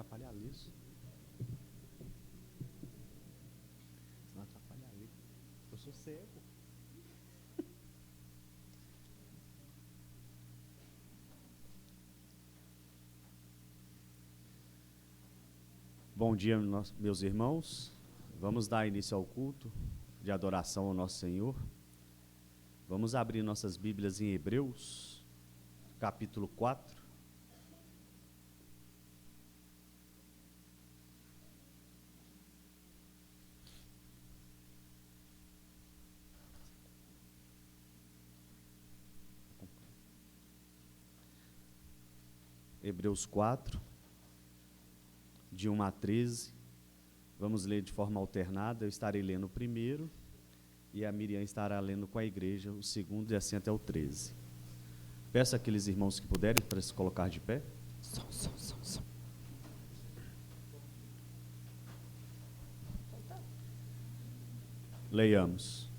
atrapalha a Alice. Senão atrapalha a ele. Eu sou cego. Bom dia, meus irmãos. Vamos dar início ao culto de adoração ao nosso Senhor. Vamos abrir nossas Bíblias em Hebreus, capítulo 4. Hebreus 4, de 1 a 13. Vamos ler de forma alternada. Eu estarei lendo o primeiro e a Miriam estará lendo com a igreja o segundo e assim até o 13. Peço àqueles irmãos que puderem para se colocar de pé. Som. Leiamos.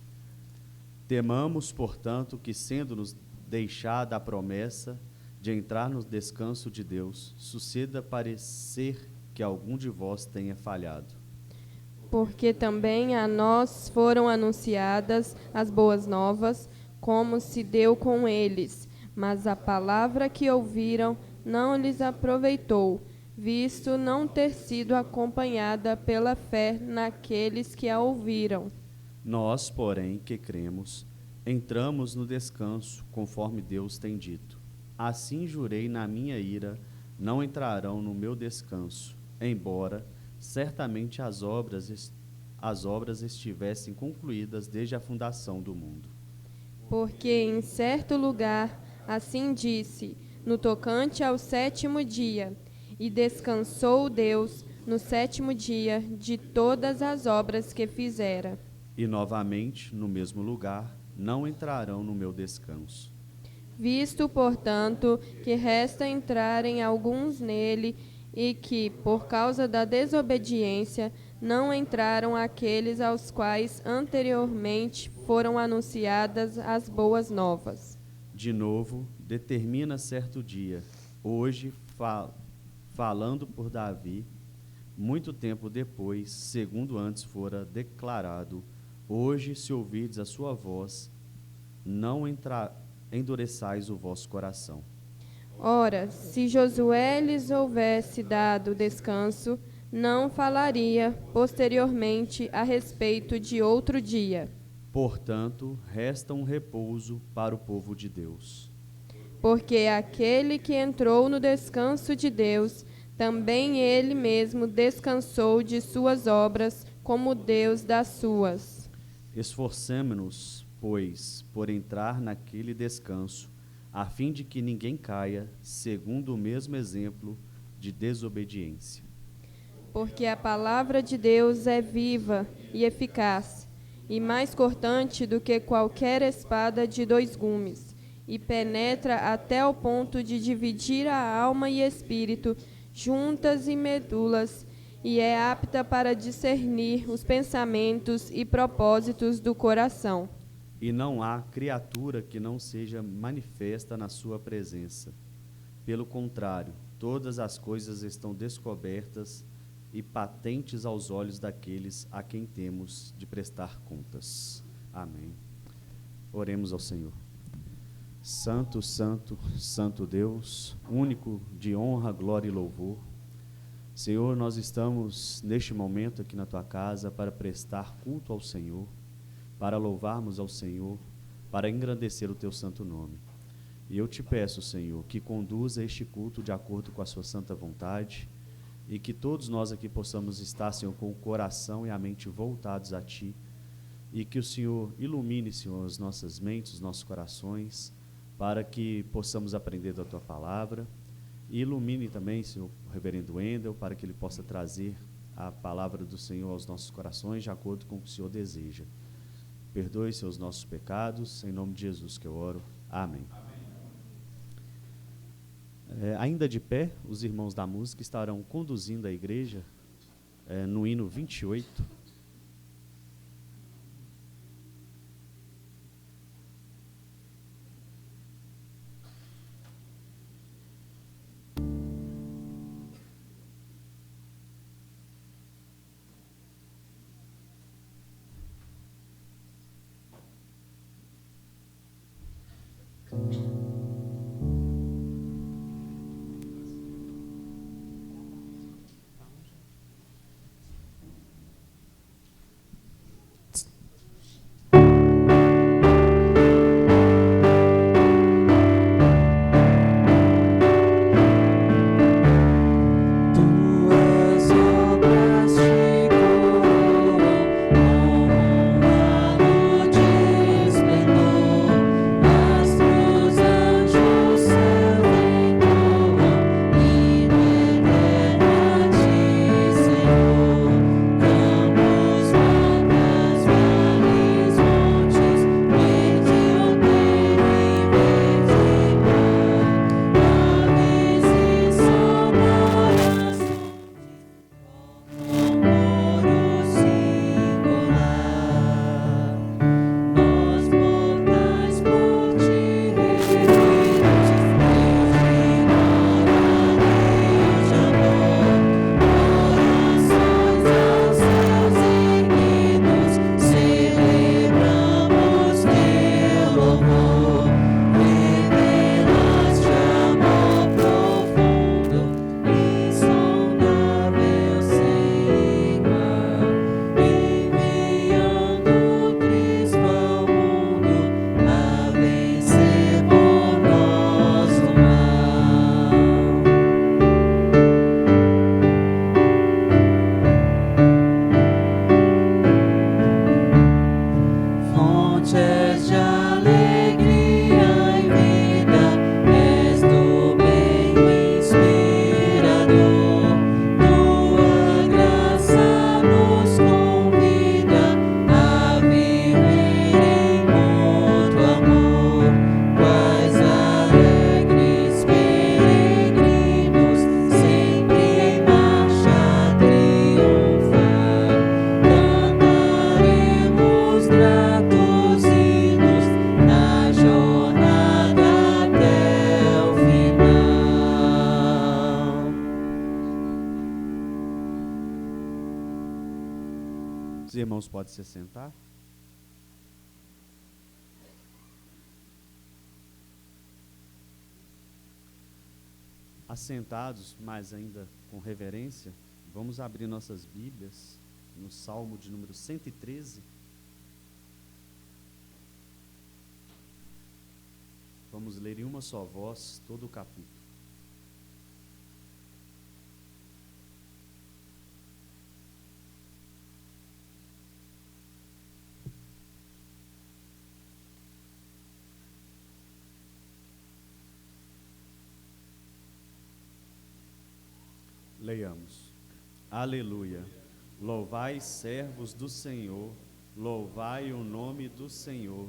Temamos, portanto, que sendo-nos deixada a promessa de entrar no descanso de Deus, suceda parecer que algum de vós tenha falhado. Porque também a nós foram anunciadas as boas novas, como se deu com eles, mas a palavra que ouviram não lhes aproveitou, visto não ter sido acompanhada pela fé naqueles que a ouviram. Nós, porém, que cremos, entramos no descanso, conforme Deus tem dito. Assim jurei na minha ira, não entrarão no meu descanso, embora certamente as obras estivessem concluídas desde a fundação do mundo. Porque em certo lugar assim disse, no tocante ao sétimo dia, e descansou Deus no sétimo dia de todas as obras que fizera. E novamente, no mesmo lugar, não entrarão no meu descanso. Visto, portanto, que resta entrarem alguns nele, e que, por causa da desobediência, não entraram aqueles aos quais anteriormente foram anunciadas as boas novas. De novo, determina certo dia, hoje, falando por Davi, muito tempo depois, segundo antes fora declarado, hoje, se ouvirdes a sua voz, não endureçais o vosso coração. Ora, se Josué lhes houvesse dado descanso, não falaria posteriormente a respeito de outro dia. Portanto, resta um repouso para o povo de Deus. Porque aquele que entrou no descanso de Deus, também ele mesmo descansou de suas obras, como Deus das suas. Esforcemo-nos, pois, por entrar naquele descanso, a fim de que ninguém caia, segundo o mesmo exemplo de desobediência. Porque a palavra de Deus é viva e eficaz, e mais cortante do que qualquer espada de dois gumes, e penetra até o ponto de dividir a alma e espírito, juntas e medulas, e é apta para discernir os pensamentos e propósitos do coração. E não há criatura que não seja manifesta na sua presença. Pelo contrário, todas as coisas estão descobertas e patentes aos olhos daqueles a quem temos de prestar contas. Amém. Oremos ao Senhor. Santo, santo, santo Deus, único de honra, glória e louvor. Senhor, nós estamos neste momento aqui na tua casa para prestar culto ao Senhor, para louvarmos ao Senhor, para engrandecer o teu santo nome. E eu te peço, Senhor, que conduza este culto de acordo com a sua santa vontade e que todos nós aqui possamos estar, Senhor, com o coração e a mente voltados a Ti e que o Senhor ilumine, Senhor, as nossas mentes, os nossos corações, para que possamos aprender da Tua palavra e ilumine também, Senhor, o reverendo Wendel, para que ele possa trazer a palavra do Senhor aos nossos corações de acordo com o que o Senhor deseja. Perdoe, Senhor, os nossos pecados, em nome de Jesus que eu oro. Amém. Ainda de pé, os irmãos da música estarão conduzindo a igreja no hino 28. irmãos podem se sentar. Assentados, mas ainda com reverência, vamos abrir nossas Bíblias no Salmo de número 113. Vamos ler em uma só voz todo o capítulo. Leiamos. Aleluia. Louvai, servos do Senhor, louvai o nome do Senhor.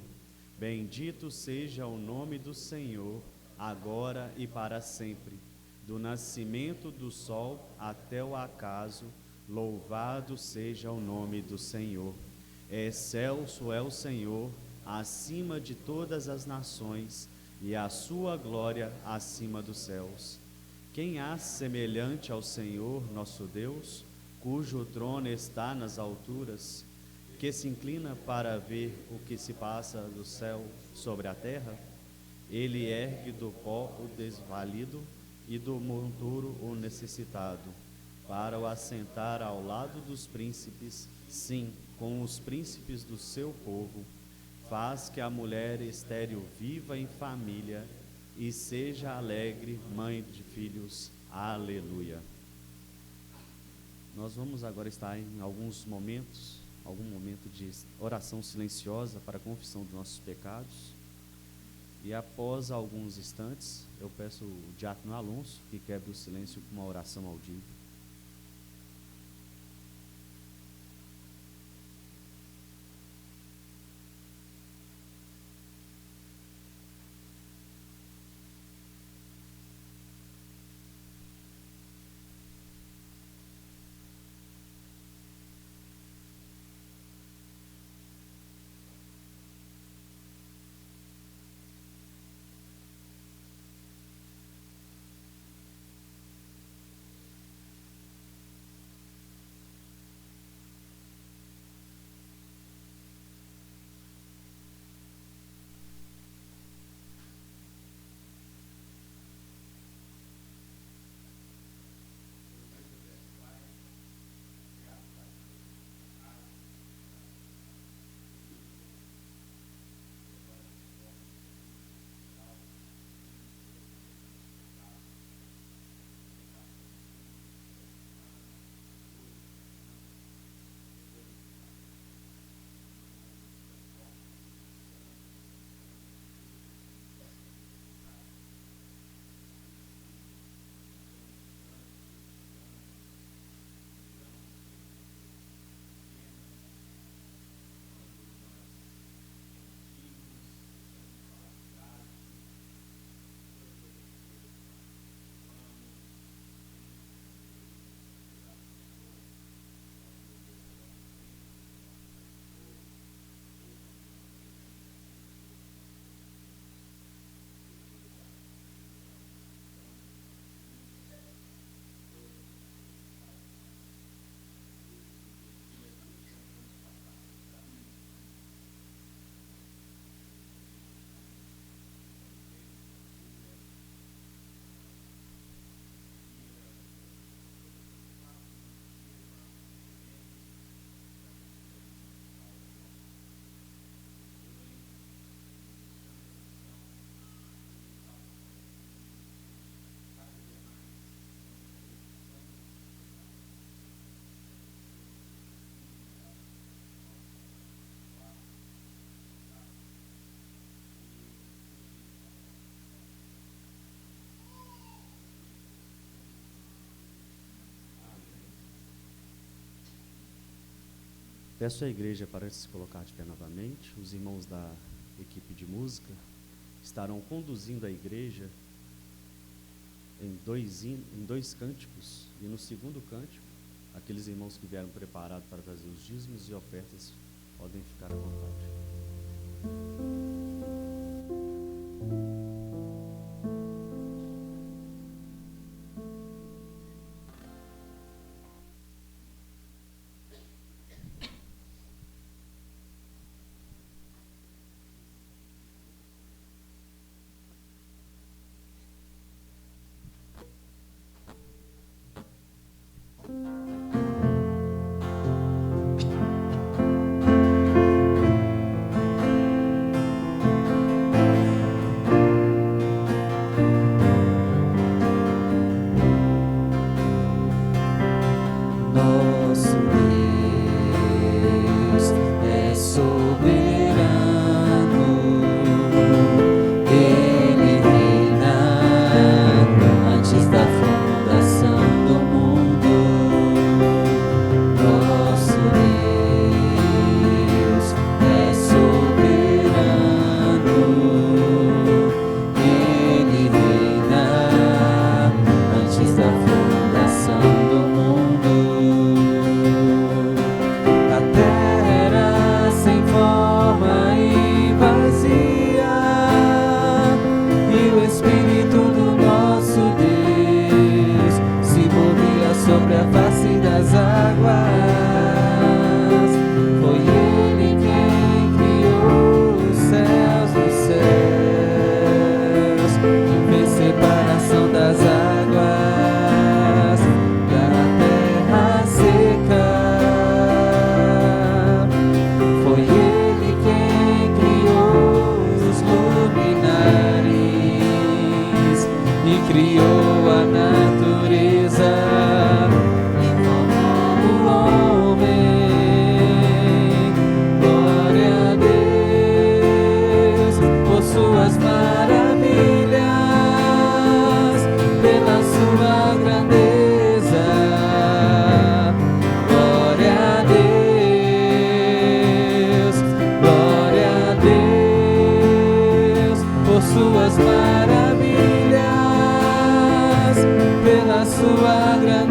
Bendito seja o nome do Senhor, agora e para sempre. Do nascimento do sol até o acaso, louvado seja o nome do Senhor. Excelso é o Senhor, acima de todas as nações, e a sua glória acima dos céus. Quem há semelhante ao Senhor, nosso Deus, cujo trono está nas alturas, que se inclina para ver o que se passa do céu sobre a terra? Ele ergue do pó o desvalido e do monturo o necessitado, para o assentar ao lado dos príncipes, sim, com os príncipes do seu povo. Faz que a mulher estéril viva em família e seja alegre, mãe de filhos. Aleluia. Nós vamos agora estar em algum momento de oração silenciosa para a confissão dos nossos pecados. E após alguns instantes, eu peço o diácono Alonso que quebre o silêncio com uma oração audível. Peço à igreja para se colocar de pé novamente. Os irmãos da equipe de música estarão conduzindo a igreja em dois cânticos, e no segundo cântico, aqueles irmãos que vieram preparados para trazer os dízimos e ofertas podem ficar à vontade. e criou a natureza e formou o homem. Glória a Deus por suas maravilhas, pela sua grandeza. Glória a Deus por suas maravilhas, pela sua grandeza.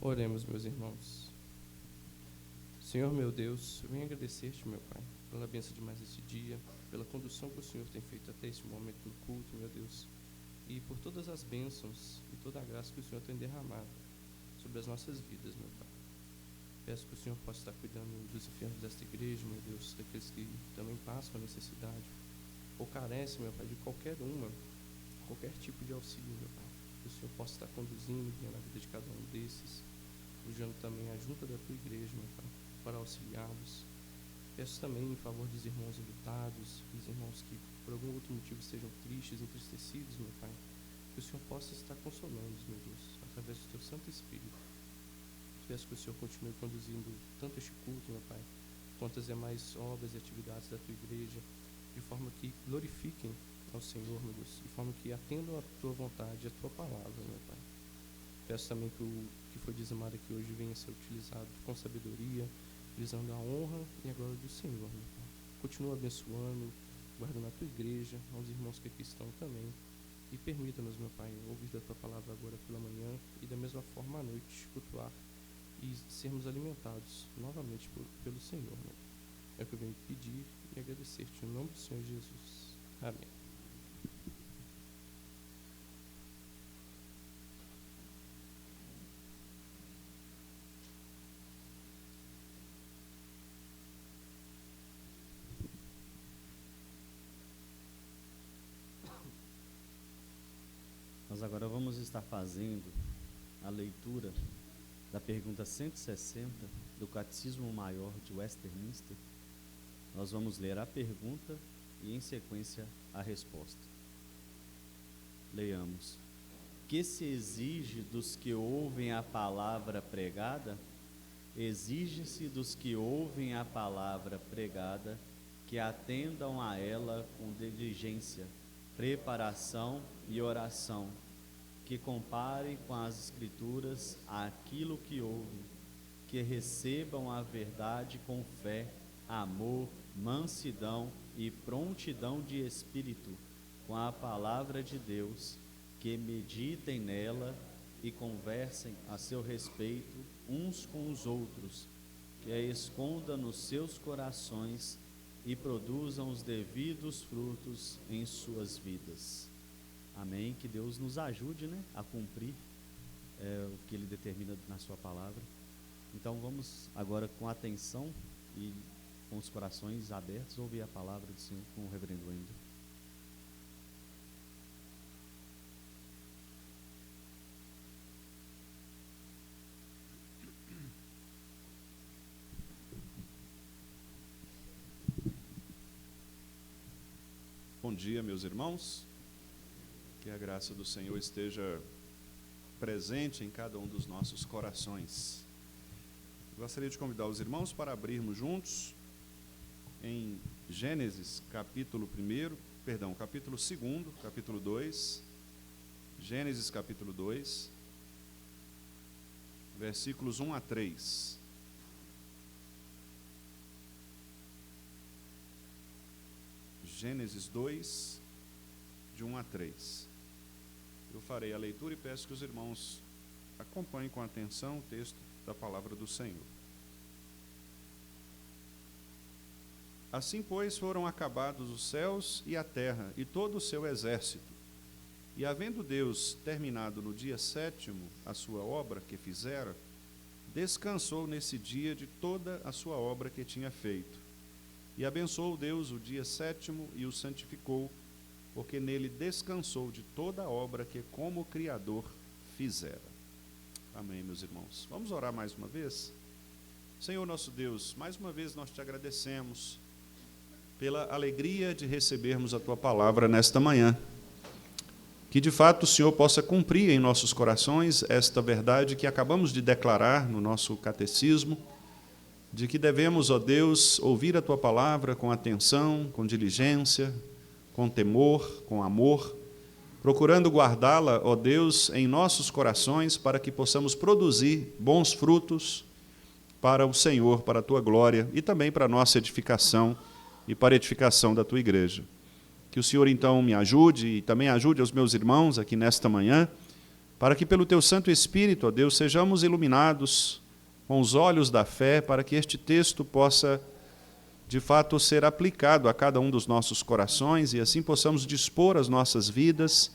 Oremos, meus irmãos. Senhor meu Deus, eu venho agradecer-te, meu Pai, pela bênção de mais este dia, pela condução que o Senhor tem feito até este momento do culto, meu Deus, e por todas as bênçãos e toda a graça que o Senhor tem derramado sobre as nossas vidas, meu Pai. Peço que o Senhor possa estar cuidando dos enfermos desta igreja, meu Deus, daqueles que também passam a necessidade ou carecem, meu Pai, de qualquer tipo de auxílio, meu Pai. Que o Senhor possa estar conduzindo na vida de cada um desses, usando também a junta da tua igreja, meu Pai, para auxiliá-los. Peço também em favor dos irmãos enlutados, dos irmãos que por algum outro motivo estejam tristes, entristecidos, meu Pai, que o Senhor possa estar consolando-os, meu Deus, através do teu Santo Espírito. Peço que o Senhor continue conduzindo tanto este culto, meu Pai, quanto as demais obras e atividades da tua igreja, de forma que glorifiquem ao Senhor, meu Deus, de forma que atendam a tua vontade, a tua palavra, meu Pai. Peço também que o que foi dizimado aqui hoje venha a ser utilizado com sabedoria, visando a honra e a glória do Senhor, meu Pai. Continua abençoando, guardando a tua igreja, aos irmãos que aqui estão também, e permita-nos, meu Pai, ouvir da tua palavra agora pela manhã e da mesma forma à noite, cultuar e sermos alimentados novamente pelo Senhor, meu Pai. É o que eu venho pedir e agradecer-te em nome do Senhor Jesus. Amém. Nós agora vamos estar fazendo a leitura da pergunta 160 do Catecismo Maior de Westminster. Nós vamos ler a pergunta e, em sequência, a resposta. Leiamos. Que se exige dos que ouvem a palavra pregada? Exige-se dos que ouvem a palavra pregada que atendam a ela com diligência, preparação e oração, que comparem com as Escrituras aquilo que ouvem, que recebam a verdade com fé, amor, mansidão e prontidão de espírito, com a palavra de Deus, que meditem nela e conversem a seu respeito uns com os outros, que a escondam nos seus corações e produzam os devidos frutos em suas vidas. Amém? Que Deus nos ajude, a cumprir o que Ele determina na sua palavra. Então vamos agora com atenção e com os corações abertos ouvir a palavra do Senhor com o reverendo Wendel. Bom dia, meus irmãos. Que a graça do Senhor esteja presente em cada um dos nossos corações. Gostaria de convidar os irmãos para abrirmos juntos em Gênesis capítulo 2, capítulo 2, Gênesis capítulo 2, versículos 1 a 3. Gênesis 2, de 1 a 3. Eu farei a leitura e peço que os irmãos acompanhem com atenção o texto da palavra do Senhor. Assim, pois, foram acabados os céus e a terra e todo o seu exército. E havendo Deus terminado no dia 7º a sua obra que fizera, descansou nesse dia de toda a sua obra que tinha feito. E abençoou Deus o dia 7º e o santificou, porque nele descansou de toda a obra que como Criador fizera. Amém, meus irmãos. Vamos orar mais uma vez? Senhor nosso Deus, mais uma vez nós te agradecemos pela alegria de recebermos a tua palavra nesta manhã. Que de fato o Senhor possa cumprir em nossos corações esta verdade que acabamos de declarar no nosso catecismo, de que devemos, ó Deus, ouvir a tua palavra com atenção, com diligência, com temor, com amor, procurando guardá-la, ó Deus, em nossos corações, para que possamos produzir bons frutos para o Senhor, para a tua glória e também para a nossa edificação e para a edificação da tua igreja. Que o Senhor, então, me ajude e também ajude os meus irmãos aqui nesta manhã, para que pelo Teu Santo Espírito, ó Deus, sejamos iluminados com os olhos da fé, para que este texto possa, de fato, ser aplicado a cada um dos nossos corações e assim possamos dispor as nossas vidas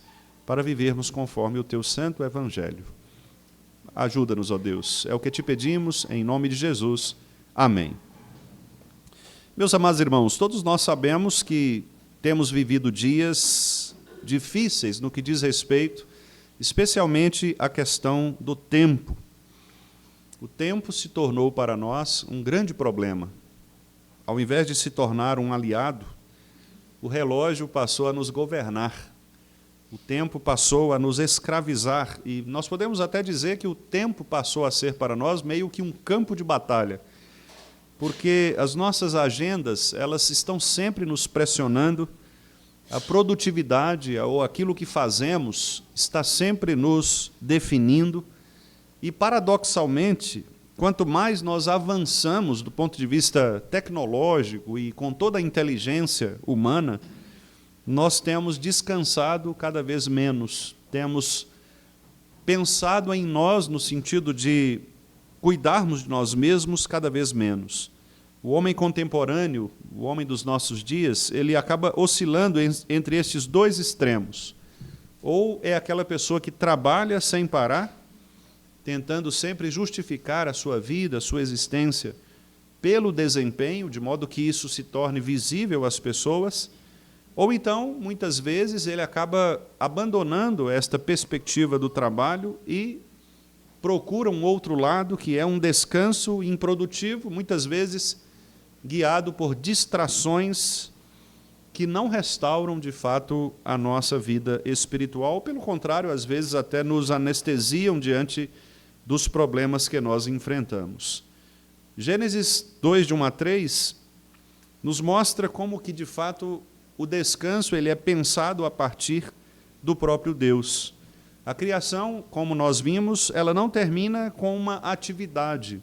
para vivermos conforme o Teu Santo Evangelho. Ajuda-nos, ó Deus, é o que te pedimos, em nome de Jesus. Amém. Meus amados irmãos, todos nós sabemos que temos vivido dias difíceis no que diz respeito, especialmente à questão do tempo. O tempo se tornou para nós um grande problema. Ao invés de se tornar um aliado, o relógio passou a nos governar. O tempo passou a nos escravizar, e nós podemos até dizer que o tempo passou a ser para nós meio que um campo de batalha, porque as nossas agendas, elas estão sempre nos pressionando, a produtividade ou aquilo que fazemos está sempre nos definindo, e paradoxalmente, quanto mais nós avançamos do ponto de vista tecnológico e com toda a inteligência humana, nós temos descansado cada vez menos, temos pensado em nós no sentido de cuidarmos de nós mesmos cada vez menos. O homem contemporâneo, o homem dos nossos dias, ele acaba oscilando entre estes dois extremos. Ou é aquela pessoa que trabalha sem parar, tentando sempre justificar a sua vida, a sua existência, pelo desempenho, de modo que isso se torne visível às pessoas. Ou então, muitas vezes, ele acaba abandonando esta perspectiva do trabalho e procura um outro lado, que é um descanso improdutivo, muitas vezes guiado por distrações que não restauram, de fato, a nossa vida espiritual. Pelo contrário, às vezes até nos anestesiam diante dos problemas que nós enfrentamos. Gênesis 2, de 1 a 3, nos mostra como que, de fato, o descanso ele é pensado a partir do próprio Deus. A criação, como nós vimos, ela não termina com uma atividade,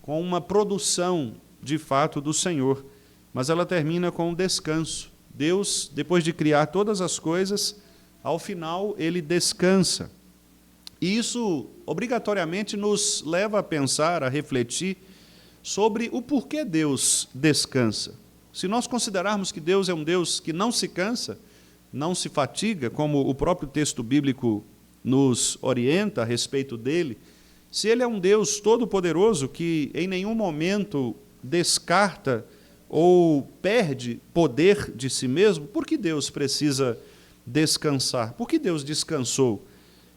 com uma produção, de fato, do Senhor, mas ela termina com um descanso. Deus, depois de criar todas as coisas, ao final ele descansa. E isso, obrigatoriamente, nos leva a pensar, a refletir sobre o porquê Deus descansa. Se nós considerarmos que Deus é um Deus que não se cansa, não se fatiga, como o próprio texto bíblico nos orienta a respeito dele, se ele é um Deus todo-poderoso que em nenhum momento descarta ou perde poder de si mesmo, por que Deus precisa descansar? Por que Deus descansou?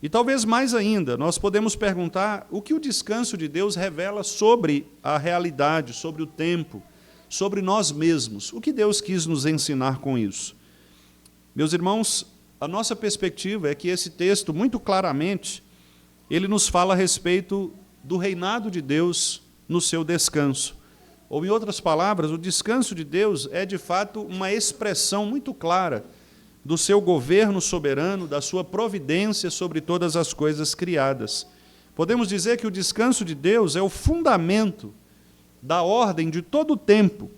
E talvez mais ainda, nós podemos perguntar o que o descanso de Deus revela sobre a realidade, sobre o tempo, sobre nós mesmos. O que Deus quis nos ensinar com isso? Meus irmãos, a nossa perspectiva é que esse texto, muito claramente, ele nos fala a respeito do reinado de Deus no seu descanso. Ou, em outras palavras, o descanso de Deus é, de fato, uma expressão muito clara do seu governo soberano, da sua providência sobre todas as coisas criadas. Podemos dizer que o descanso de Deus é o fundamento da ordem de todo o tempo,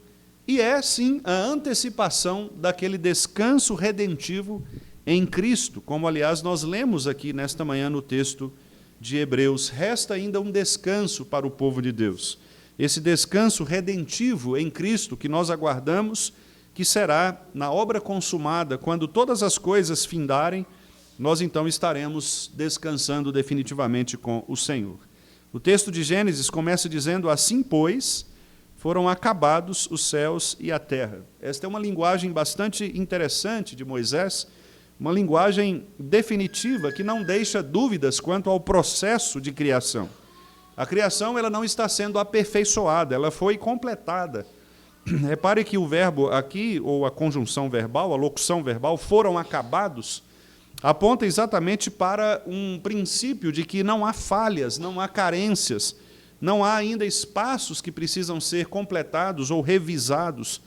e é, sim, a antecipação daquele descanso redentivo em Cristo, como, aliás, nós lemos aqui nesta manhã no texto de Hebreus. Resta ainda um descanso para o povo de Deus. Esse descanso redentivo em Cristo que nós aguardamos, que será na obra consumada, quando todas as coisas findarem, nós então estaremos descansando definitivamente com o Senhor. O texto de Gênesis começa dizendo: assim, pois, foram acabados os céus e a terra. Esta é uma linguagem bastante interessante de Moisés, uma linguagem definitiva que não deixa dúvidas quanto ao processo de criação. A criação ela não está sendo aperfeiçoada, ela foi completada. Repare que o verbo aqui, ou a conjunção verbal, a locução verbal, foram acabados, aponta exatamente para um princípio de que não há falhas, não há carências, não há ainda espaços que precisam ser completados ou revisados.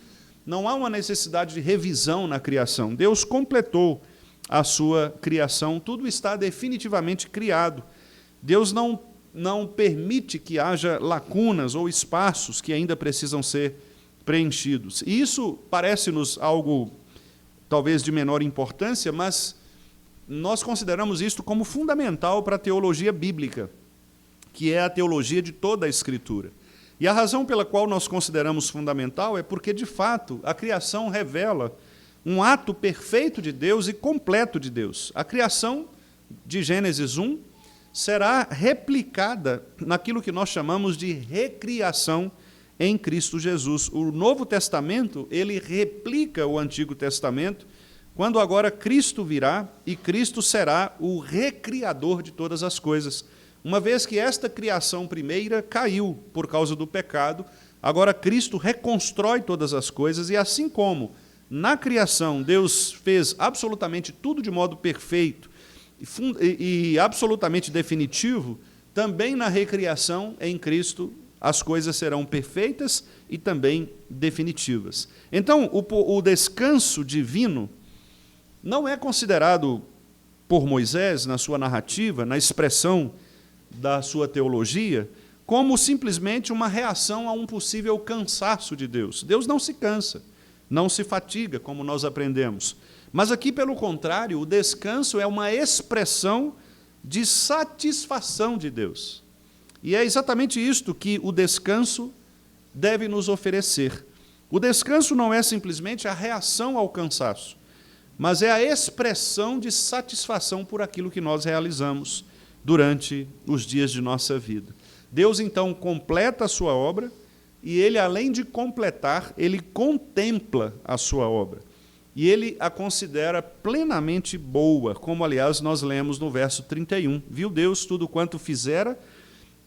Não há uma necessidade de revisão na criação. Deus completou a sua criação, tudo está definitivamente criado. Deus não permite que haja lacunas ou espaços que ainda precisam ser preenchidos. E isso parece-nos algo, talvez, de menor importância, mas nós consideramos isto como fundamental para a teologia bíblica, que é a teologia de toda a Escritura. E a razão pela qual nós consideramos fundamental é porque, de fato, a criação revela um ato perfeito de Deus e completo de Deus. A criação de Gênesis 1 será replicada naquilo que nós chamamos de recriação em Cristo Jesus. O Novo Testamento, ele replica o Antigo Testamento, quando agora Cristo virá e Cristo será o recriador de todas as coisas. Uma vez que esta criação primeira caiu por causa do pecado, agora Cristo reconstrói todas as coisas, e assim como na criação Deus fez absolutamente tudo de modo perfeito e absolutamente definitivo, também na recriação em Cristo as coisas serão perfeitas e também definitivas. Então, o descanso divino não é considerado por Moisés, na sua narrativa, na expressão da sua teologia, como simplesmente uma reação a um possível cansaço de Deus. Deus não se cansa, não se fatiga, como nós aprendemos. Mas aqui, pelo contrário, o descanso é uma expressão de satisfação de Deus. E é exatamente isto que o descanso deve nos oferecer. O descanso não é simplesmente a reação ao cansaço, mas é a expressão de satisfação por aquilo que nós realizamos durante os dias de nossa vida. Deus, então, completa a sua obra, e ele, além de completar, ele contempla a sua obra. E ele a considera plenamente boa, como, aliás, nós lemos no verso 31. Viu Deus tudo quanto fizera,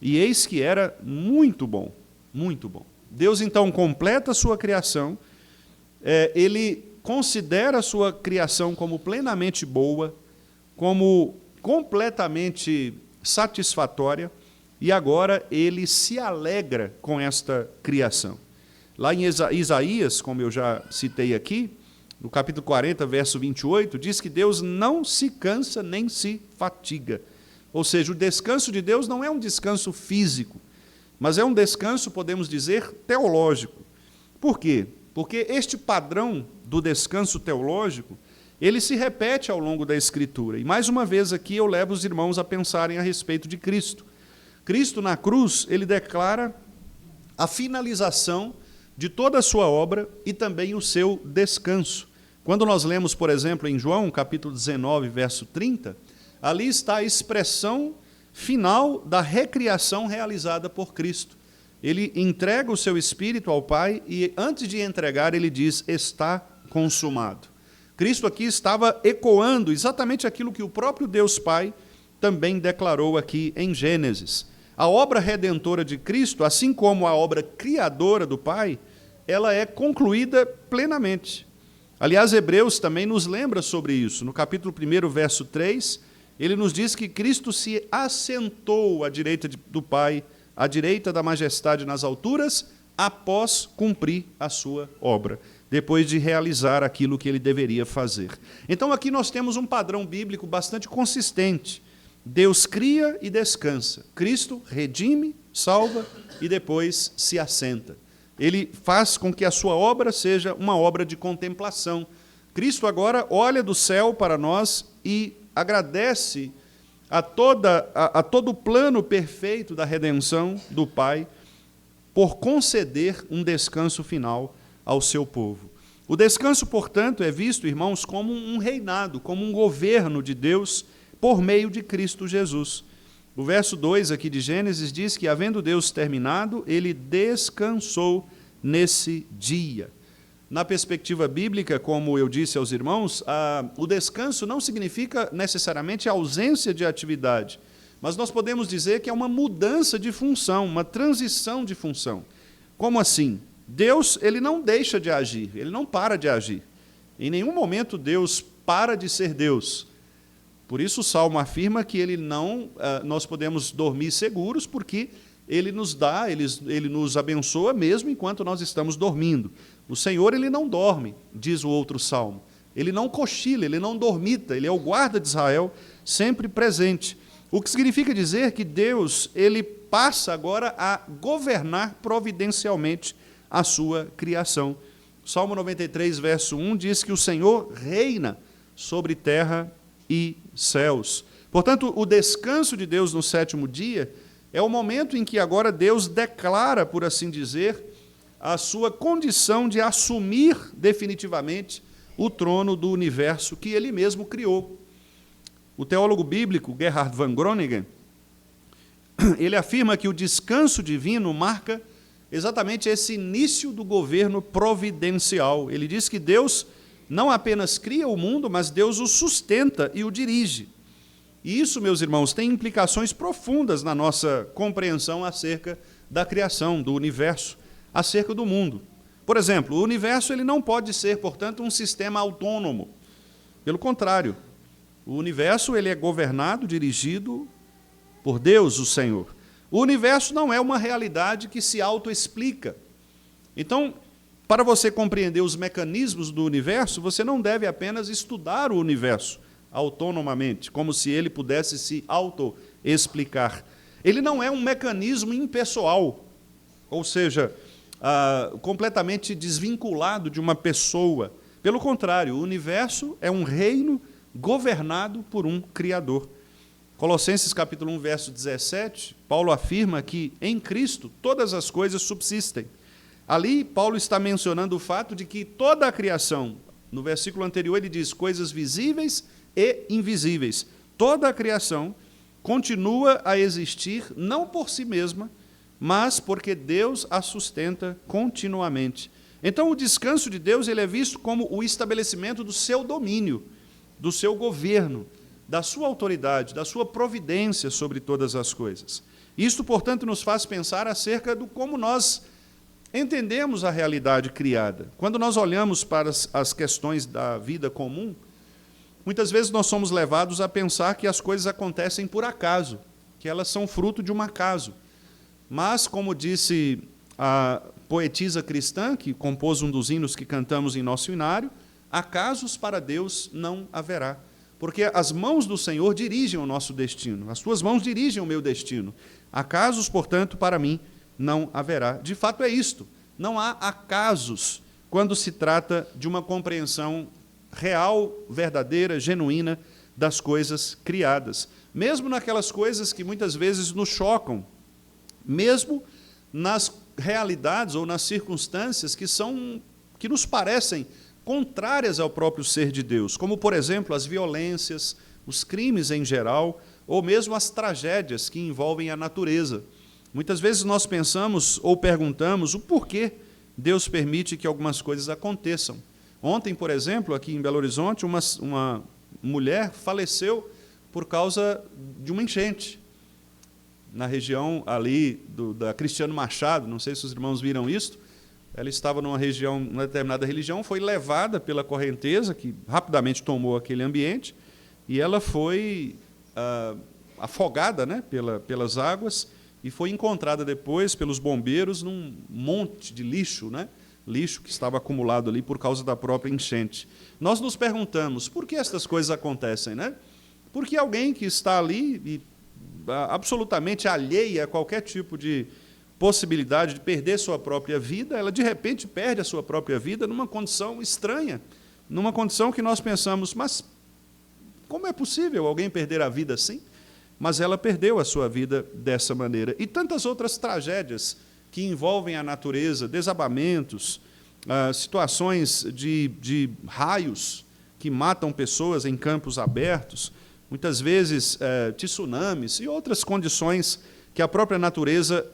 e eis que era muito bom, muito bom. Deus, então, completa a sua criação, ele considera a sua criação como plenamente boa, como completamente satisfatória, e agora ele se alegra com esta criação. Lá em Isaías, como eu já citei aqui, no capítulo 40, verso 28, diz que Deus não se cansa nem se fatiga. Ou seja, o descanso de Deus não é um descanso físico, mas é um descanso, podemos dizer, teológico. Por quê? Porque este padrão do descanso teológico, ele se repete ao longo da Escritura. E, mais uma vez, aqui eu levo os irmãos a pensarem a respeito de Cristo. Cristo, na cruz, ele declara a finalização de toda a sua obra e também o seu descanso. Quando nós lemos, por exemplo, em João, capítulo 19, verso 30, ali está a expressão final da recriação realizada por Cristo. Ele entrega o seu Espírito ao Pai e, antes de entregar, ele diz, está consumado. Cristo aqui estava ecoando exatamente aquilo que o próprio Deus Pai também declarou aqui em Gênesis. A obra redentora de Cristo, assim como a obra criadora do Pai, ela é concluída plenamente. Aliás, Hebreus também nos lembra sobre isso. No capítulo 1, verso 3, ele nos diz que Cristo se assentou à direita do Pai, à direita da majestade nas alturas, após cumprir a sua obra, depois de realizar aquilo que ele deveria fazer. Então aqui nós temos um padrão bíblico bastante consistente. Deus cria e descansa. Cristo redime, salva e depois se assenta. Ele faz com que a sua obra seja uma obra de contemplação. Cristo agora olha do céu para nós e agradece a todo o plano perfeito da redenção do Pai por conceder um descanso final ao seu povo. O descanso, portanto, é visto, irmãos, como um reinado, como um governo de Deus por meio de Cristo Jesus. O verso 2 aqui de Gênesis diz que, havendo Deus terminado, ele descansou nesse dia. Na perspectiva bíblica, como eu disse aos irmãos, o descanso não significa necessariamente a ausência de atividade, mas nós podemos dizer que é uma mudança de função, uma transição de função. Como assim? Deus, ele não deixa de agir, ele não para de agir. Em nenhum momento Deus para de ser Deus. Por isso o Salmo afirma que nós podemos dormir seguros, porque ele nos dá, ele nos abençoa mesmo enquanto nós estamos dormindo. O Senhor, ele não dorme, diz o outro Salmo. Ele não cochila, ele não dormita, ele é o guarda de Israel, sempre presente. O que significa dizer que Deus, ele passa agora a governar providencialmente a sua criação. Salmo 93, verso 1, diz que o Senhor reina sobre terra e céus. Portanto, o descanso de Deus no sétimo dia é o momento em que agora Deus declara, por assim dizer, a sua condição de assumir definitivamente o trono do universo que ele mesmo criou. O teólogo bíblico Gerhard van Groningen, ele afirma que o descanso divino marca exatamente esse início do governo providencial. Ele diz que Deus não apenas cria o mundo, mas Deus o sustenta e o dirige. E isso, meus irmãos, tem implicações profundas na nossa compreensão acerca da criação, do universo, acerca do mundo. Por exemplo, o universo ele não pode ser, portanto, um sistema autônomo. Pelo contrário, o universo ele é governado, dirigido por Deus, o Senhor. O universo não é uma realidade que se autoexplica. Então, para você compreender os mecanismos do universo, você não deve apenas estudar o universo autonomamente, como se ele pudesse se autoexplicar. Ele não é um mecanismo impessoal, ou seja, completamente desvinculado de uma pessoa. Pelo contrário, o universo é um reino governado por um Criador. Colossenses capítulo 1, verso 17, Paulo afirma que em Cristo todas as coisas subsistem. Ali, Paulo está mencionando o fato de que toda a criação, no versículo anterior ele diz, coisas visíveis e invisíveis. Toda a criação continua a existir, não por si mesma, mas porque Deus a sustenta continuamente. Então, o descanso de Deus ele é visto como o estabelecimento do seu domínio, do seu governo, da sua autoridade, da sua providência sobre todas as coisas. Isto, portanto, nos faz pensar acerca do como nós entendemos a realidade criada. Quando nós olhamos para as questões da vida comum, muitas vezes nós somos levados a pensar que as coisas acontecem por acaso, que elas são fruto de um acaso. Mas, como disse a poetisa cristã, que compôs um dos hinos que cantamos em nosso inário, acasos para Deus não haverá. Porque as mãos do Senhor dirigem o nosso destino, as suas mãos dirigem o meu destino. Acasos, portanto, para mim não haverá. De fato é isto, não há acasos quando se trata de uma compreensão real, verdadeira, genuína das coisas criadas. Mesmo naquelas coisas que muitas vezes nos chocam, mesmo nas realidades ou nas circunstâncias que nos parecem contrárias ao próprio ser de Deus, como, por exemplo, as violências, os crimes em geral, ou mesmo as tragédias que envolvem a natureza. Muitas vezes nós pensamos ou perguntamos o porquê Deus permite que algumas coisas aconteçam. Ontem, por exemplo, aqui em Belo Horizonte, uma mulher faleceu por causa de uma enchente. Na região ali da Cristiano Machado, não sei se os irmãos viram isso, ela estava numa determinada religião, foi levada pela correnteza, que rapidamente tomou aquele ambiente, e ela foi afogada, né, pelas águas, e foi encontrada depois pelos bombeiros num monte de lixo, né, lixo que estava acumulado ali por causa da própria enchente. Nós nos perguntamos, por que estas coisas acontecem, né? Porque alguém que está ali e absolutamente alheia a qualquer tipo de possibilidade de perder sua própria vida, ela de repente perde a sua própria vida numa condição estranha, numa condição que nós pensamos, mas como é possível alguém perder a vida assim? Mas ela perdeu a sua vida dessa maneira. E tantas outras tragédias que envolvem a natureza, desabamentos, situações de raios que matam pessoas em campos abertos, muitas vezes tsunamis e outras condições que a própria natureza,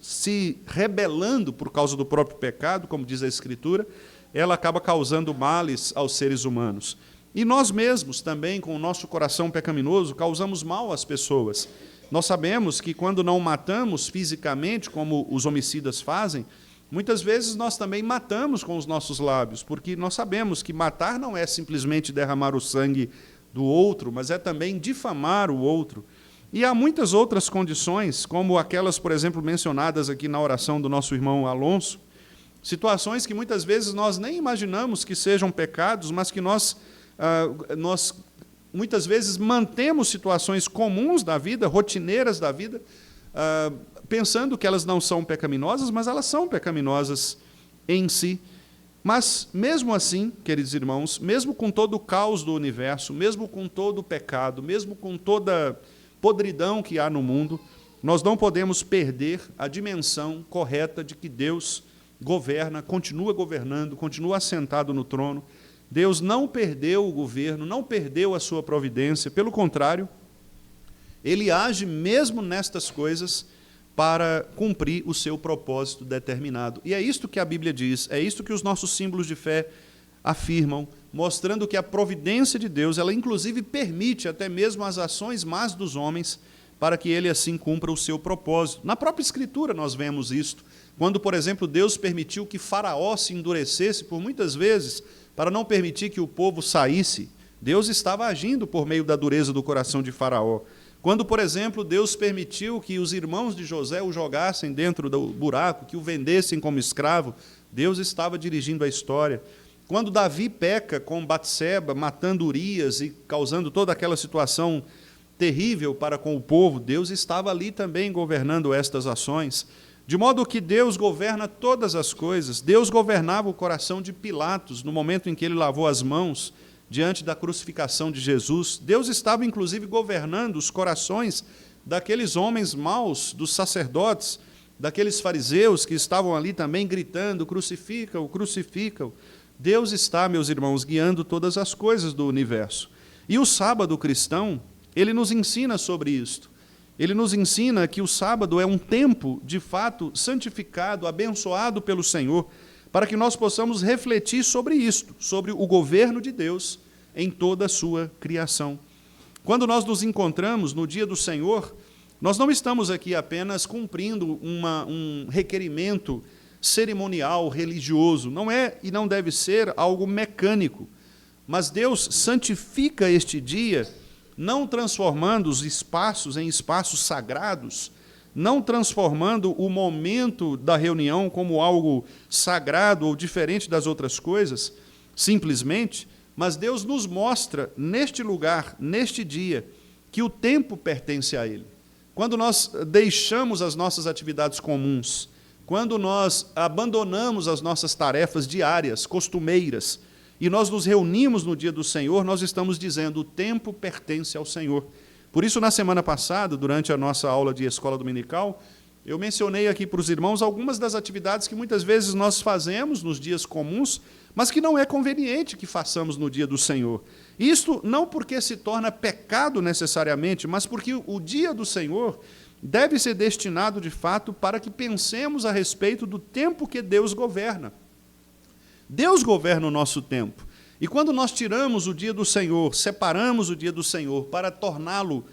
se rebelando por causa do próprio pecado, como diz a Escritura, ela acaba causando males aos seres humanos. E nós mesmos também, com o nosso coração pecaminoso, causamos mal às pessoas. Nós sabemos que quando não matamos fisicamente, como os homicidas fazem, muitas vezes nós também matamos com os nossos lábios, porque nós sabemos que matar não é simplesmente derramar o sangue do outro, mas é também difamar o outro. E há muitas outras condições, como aquelas, por exemplo, mencionadas aqui na oração do nosso irmão Alonso, situações que muitas vezes nós nem imaginamos que sejam pecados, mas que nós muitas vezes mantemos situações comuns da vida, rotineiras da vida, pensando que elas não são pecaminosas, mas elas são pecaminosas em si. Mas, mesmo assim, queridos irmãos, mesmo com todo o caos do universo, mesmo com todo o pecado, mesmo com toda podridão que há no mundo, nós não podemos perder a dimensão correta de que Deus governa, continua governando, continua assentado no trono. Deus não perdeu o governo, não perdeu a sua providência, pelo contrário, Ele age mesmo nestas coisas para cumprir o seu propósito determinado. E é isto que a Bíblia diz, é isto que os nossos símbolos de fé afirmam, mostrando que a providência de Deus, ela inclusive permite até mesmo as ações más dos homens, para que ele assim cumpra o seu propósito. Na própria Escritura nós vemos isto, quando, por exemplo, Deus permitiu que Faraó se endurecesse por muitas vezes, para não permitir que o povo saísse, Deus estava agindo por meio da dureza do coração de Faraó. Quando, por exemplo, Deus permitiu que os irmãos de José o jogassem dentro do buraco, que o vendessem como escravo, Deus estava dirigindo a história. Quando Davi peca com Batseba, matando Urias e causando toda aquela situação terrível para com o povo, Deus estava ali também governando estas ações. De modo que Deus governa todas as coisas. Deus governava o coração de Pilatos no momento em que ele lavou as mãos diante da crucificação de Jesus. Deus estava, inclusive, governando os corações daqueles homens maus, dos sacerdotes, daqueles fariseus que estavam ali também gritando, crucifica-o, crucifica-o. Deus está, meus irmãos, guiando todas as coisas do universo. E o sábado cristão, ele nos ensina sobre isto. Ele nos ensina que o sábado é um tempo, de fato, santificado, abençoado pelo Senhor, para que nós possamos refletir sobre isto, sobre o governo de Deus em toda a sua criação. Quando nós nos encontramos no dia do Senhor, nós não estamos aqui apenas cumprindo um requerimento cerimonial, religioso. Não é e não deve ser algo mecânico. Mas Deus santifica este dia, não transformando os espaços em espaços sagrados, não transformando o momento da reunião como algo sagrado ou diferente das outras coisas, simplesmente, mas Deus nos mostra neste lugar, neste dia, que o tempo pertence a Ele. Quando nós deixamos as nossas atividades comuns, quando nós abandonamos as nossas tarefas diárias, costumeiras, e nós nos reunimos no dia do Senhor, nós estamos dizendo, o tempo pertence ao Senhor. Por isso, na semana passada, durante a nossa aula de escola dominical, eu mencionei aqui para os irmãos algumas das atividades que muitas vezes nós fazemos nos dias comuns, mas que não é conveniente que façamos no dia do Senhor. Isto não porque se torna pecado necessariamente, mas porque o dia do Senhor deve ser destinado, de fato, para que pensemos a respeito do tempo que Deus governa. Deus governa o nosso tempo. E quando nós tiramos o dia do Senhor, separamos o dia do Senhor para torná-lo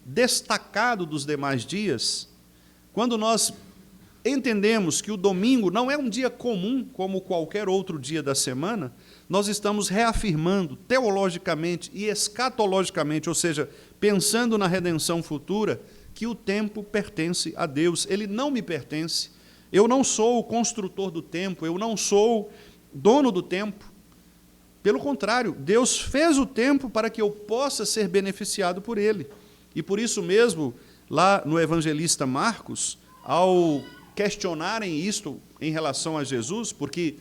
destacado dos demais dias, quando nós entendemos que o domingo não é um dia comum como qualquer outro dia da semana, nós estamos reafirmando teologicamente e escatologicamente, ou seja, pensando na redenção futura, que o tempo pertence a Deus. Ele não me pertence. Eu não sou o construtor do tempo, eu não sou dono do tempo. Pelo contrário, Deus fez o tempo para que eu possa ser beneficiado por ele. E por isso mesmo, lá no evangelista Marcos, ao questionarem isto em relação a Jesus, porque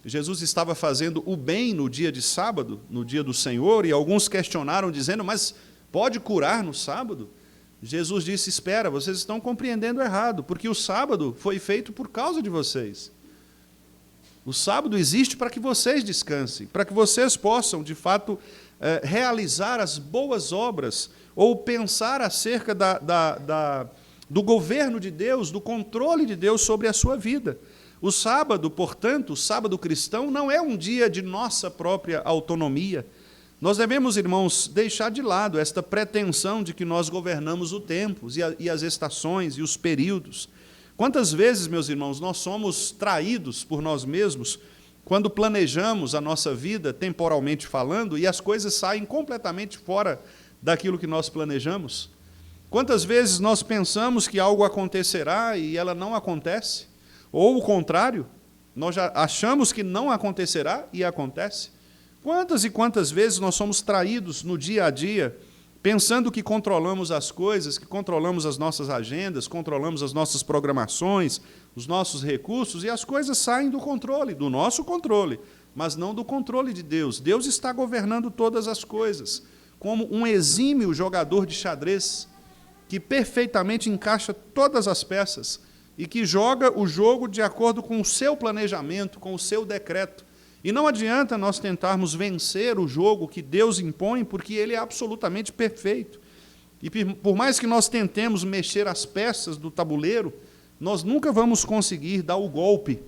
Jesus estava fazendo o bem no dia de sábado, no dia do Senhor, e alguns questionaram dizendo, mas pode curar no sábado? Jesus disse, espera, vocês estão compreendendo errado, porque o sábado foi feito por causa de vocês. O sábado existe para que vocês descansem, para que vocês possam, de fato, realizar as boas obras, ou pensar acerca do governo de Deus, do controle de Deus sobre a sua vida. O sábado, portanto, o sábado cristão, não é um dia de nossa própria autonomia. Nós devemos, irmãos, deixar de lado esta pretensão de que nós governamos o tempo, e as estações, e os períodos. Quantas vezes, meus irmãos, nós somos traídos por nós mesmos quando planejamos a nossa vida, temporalmente falando, e as coisas saem completamente fora daquilo que nós planejamos? Quantas vezes nós pensamos que algo acontecerá e ela não acontece? Ou o contrário, nós já achamos que não acontecerá e acontece? Quantas e quantas vezes nós somos traídos no dia a dia pensando que controlamos as coisas, que controlamos as nossas agendas, controlamos as nossas programações, os nossos recursos, e as coisas saem do controle, do nosso controle, mas não do controle de Deus. Deus está governando todas as coisas, como um exímio jogador de xadrez, que perfeitamente encaixa todas as peças e que joga o jogo de acordo com o seu planejamento, com o seu decreto. E não adianta nós tentarmos vencer o jogo que Deus impõe, porque ele é absolutamente perfeito. E por mais que nós tentemos mexer as peças do tabuleiro, nós nunca vamos conseguir dar o golpe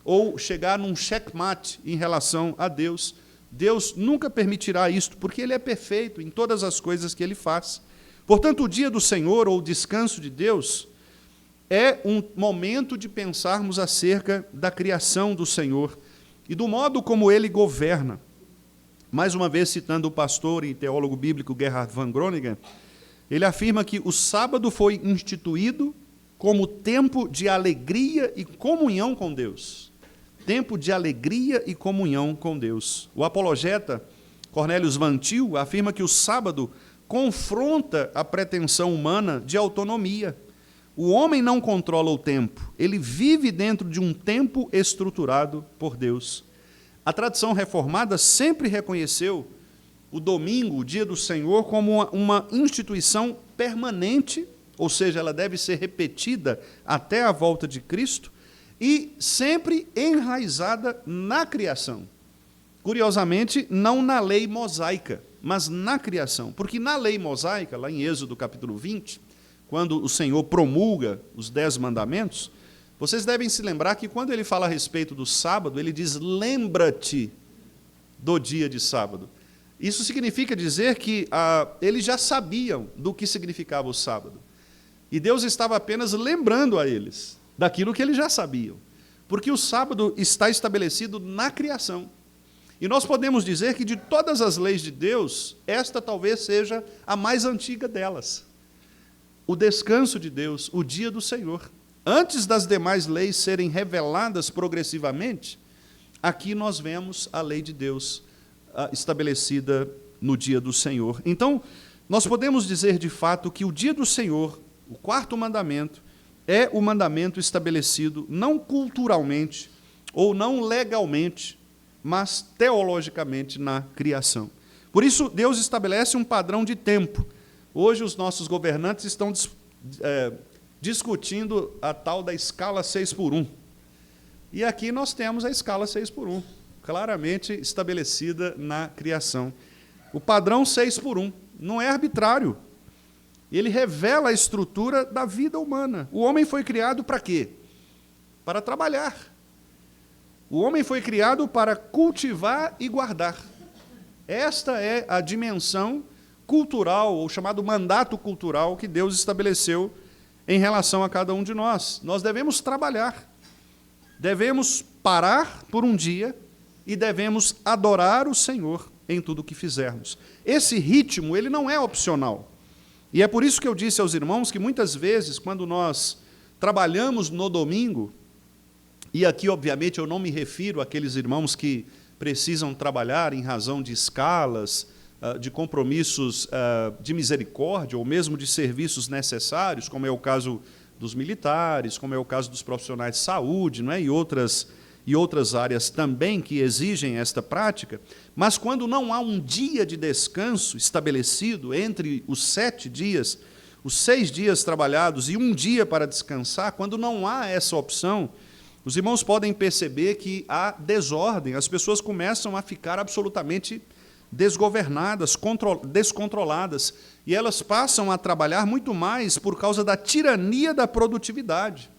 ou chegar num checkmate em relação a Deus. Deus nunca permitirá isto, porque ele é perfeito em todas as coisas que ele faz. Portanto, o dia do Senhor, ou o descanso de Deus, é um momento de pensarmos acerca da criação do Senhor e do modo como ele governa. Mais uma vez, citando o pastor e teólogo bíblico Gerhard von Groningen, ele afirma que o sábado foi instituído como tempo de alegria e comunhão com Deus. Tempo de alegria e comunhão com Deus. O apologeta Cornelius Van Til afirma que o sábado confronta a pretensão humana de autonomia. O homem não controla o tempo, ele vive dentro de um tempo estruturado por Deus. A tradição reformada sempre reconheceu o domingo, o dia do Senhor, como uma instituição permanente, ou seja, ela deve ser repetida até a volta de Cristo, e sempre enraizada na criação. Curiosamente, não na lei mosaica, mas na criação. Porque na lei mosaica, lá em Êxodo capítulo 20, quando o Senhor promulga os 10 mandamentos, vocês devem se lembrar que quando ele fala a respeito do sábado, ele diz, lembra-te do dia de sábado. Isso significa dizer que eles já sabiam do que significava o sábado. E Deus estava apenas lembrando a eles daquilo que eles já sabiam. Porque o sábado está estabelecido na criação. E nós podemos dizer que de todas as leis de Deus, esta talvez seja a mais antiga delas. O descanso de Deus, o dia do Senhor. Antes das demais leis serem reveladas progressivamente, aqui nós vemos a lei de Deus estabelecida no dia do Senhor. Então, nós podemos dizer de fato que o dia do Senhor, o 4º mandamento, é o mandamento estabelecido não culturalmente ou não legalmente, mas teologicamente na criação. Por isso, Deus estabelece um padrão de tempo. Hoje, os nossos governantes estão discutindo a tal da escala 6x1. E aqui nós temos a escala 6x1, claramente estabelecida na criação. O padrão 6x1 não é arbitrário. Ele revela a estrutura da vida humana. O homem foi criado para quê? Para trabalhar. O homem foi criado para cultivar e guardar. Esta é a dimensão cultural, ou chamado mandato cultural, que Deus estabeleceu em relação a cada um de nós. Nós devemos trabalhar, devemos parar por um dia e devemos adorar o Senhor em tudo o que fizermos. Esse ritmo, ele não é opcional. E é por isso que eu disse aos irmãos que muitas vezes, quando nós trabalhamos no domingo, e aqui, obviamente, eu não me refiro àqueles irmãos que precisam trabalhar em razão de escalas, de compromissos de misericórdia, ou mesmo de serviços necessários, como é o caso dos militares, como é o caso dos profissionais de saúde, não é? e outras áreas também que exigem esta prática. Mas quando não há um dia de descanso estabelecido entre os 7 dias, os 6 dias trabalhados e um dia para descansar, quando não há essa opção, os irmãos podem perceber que há desordem, as pessoas começam a ficar absolutamente desgovernadas, descontroladas, e elas passam a trabalhar muito mais por causa da tirania da produtividade.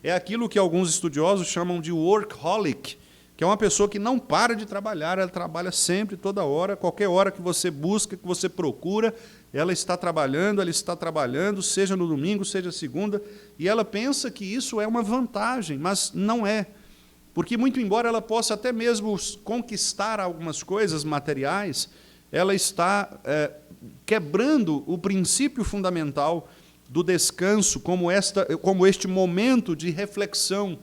É aquilo que alguns estudiosos chamam de workaholic, que é uma pessoa que não para de trabalhar, ela trabalha sempre, toda hora, qualquer hora que você busca, que você procura, ela está trabalhando, seja no domingo, seja segunda, e ela pensa que isso é uma vantagem, mas não é. Porque, muito embora ela possa até mesmo conquistar algumas coisas materiais, ela está quebrando o princípio fundamental do descanso, como este momento de reflexão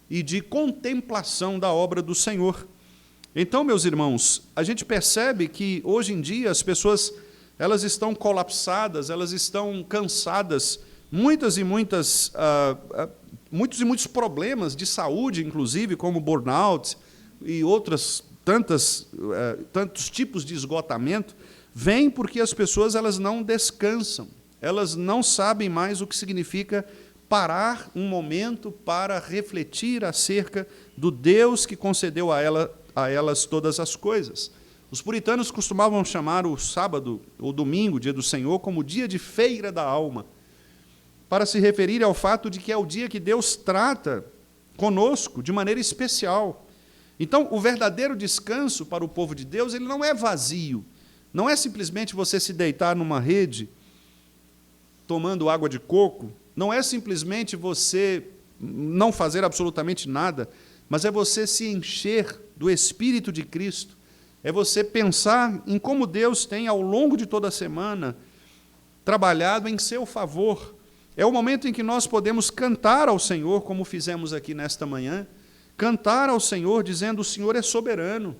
e de contemplação da obra do Senhor. Então, meus irmãos, a gente percebe que, hoje em dia, as pessoas elas estão colapsadas, elas estão cansadas, muitos e muitos problemas de saúde, inclusive, como burnout e tantos tipos de esgotamento, vêm porque as pessoas elas não descansam, elas não sabem mais o que significa parar um momento para refletir acerca do Deus que concedeu a elas todas as coisas. Os puritanos costumavam chamar o sábado, ou domingo, dia do Senhor, como dia de feira da alma, para se referir ao fato de que é o dia que Deus trata conosco de maneira especial. Então, o verdadeiro descanso para o povo de Deus, ele não é vazio, não é simplesmente você se deitar numa rede, tomando água de coco, não é simplesmente você não fazer absolutamente nada, mas é você se encher do Espírito de Cristo, é você pensar em como Deus tem, ao longo de toda a semana, trabalhado em seu favor. É o momento em que nós podemos cantar ao Senhor, como fizemos aqui nesta manhã, cantar ao Senhor dizendo: o Senhor é soberano,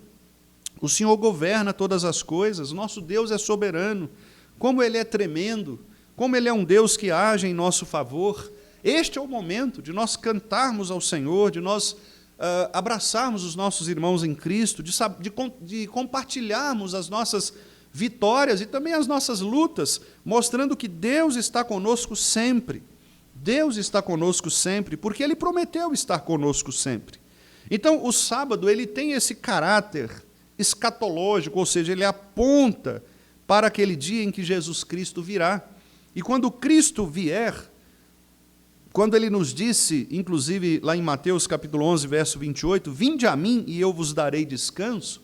o Senhor governa todas as coisas, nosso Deus é soberano, como Ele é tremendo, como Ele é um Deus que age em nosso favor. Este é o momento de nós cantarmos ao Senhor, de nós abraçarmos os nossos irmãos em Cristo, de compartilharmos as nossas vitórias e também as nossas lutas, mostrando que Deus está conosco sempre. Deus está conosco sempre, porque Ele prometeu estar conosco sempre. Então, o sábado ele tem esse caráter escatológico, ou seja, ele aponta para aquele dia em que Jesus Cristo virá. E quando Cristo vier, quando ele nos disse, inclusive lá em Mateus capítulo 11, verso 28, vinde a mim e eu vos darei descanso,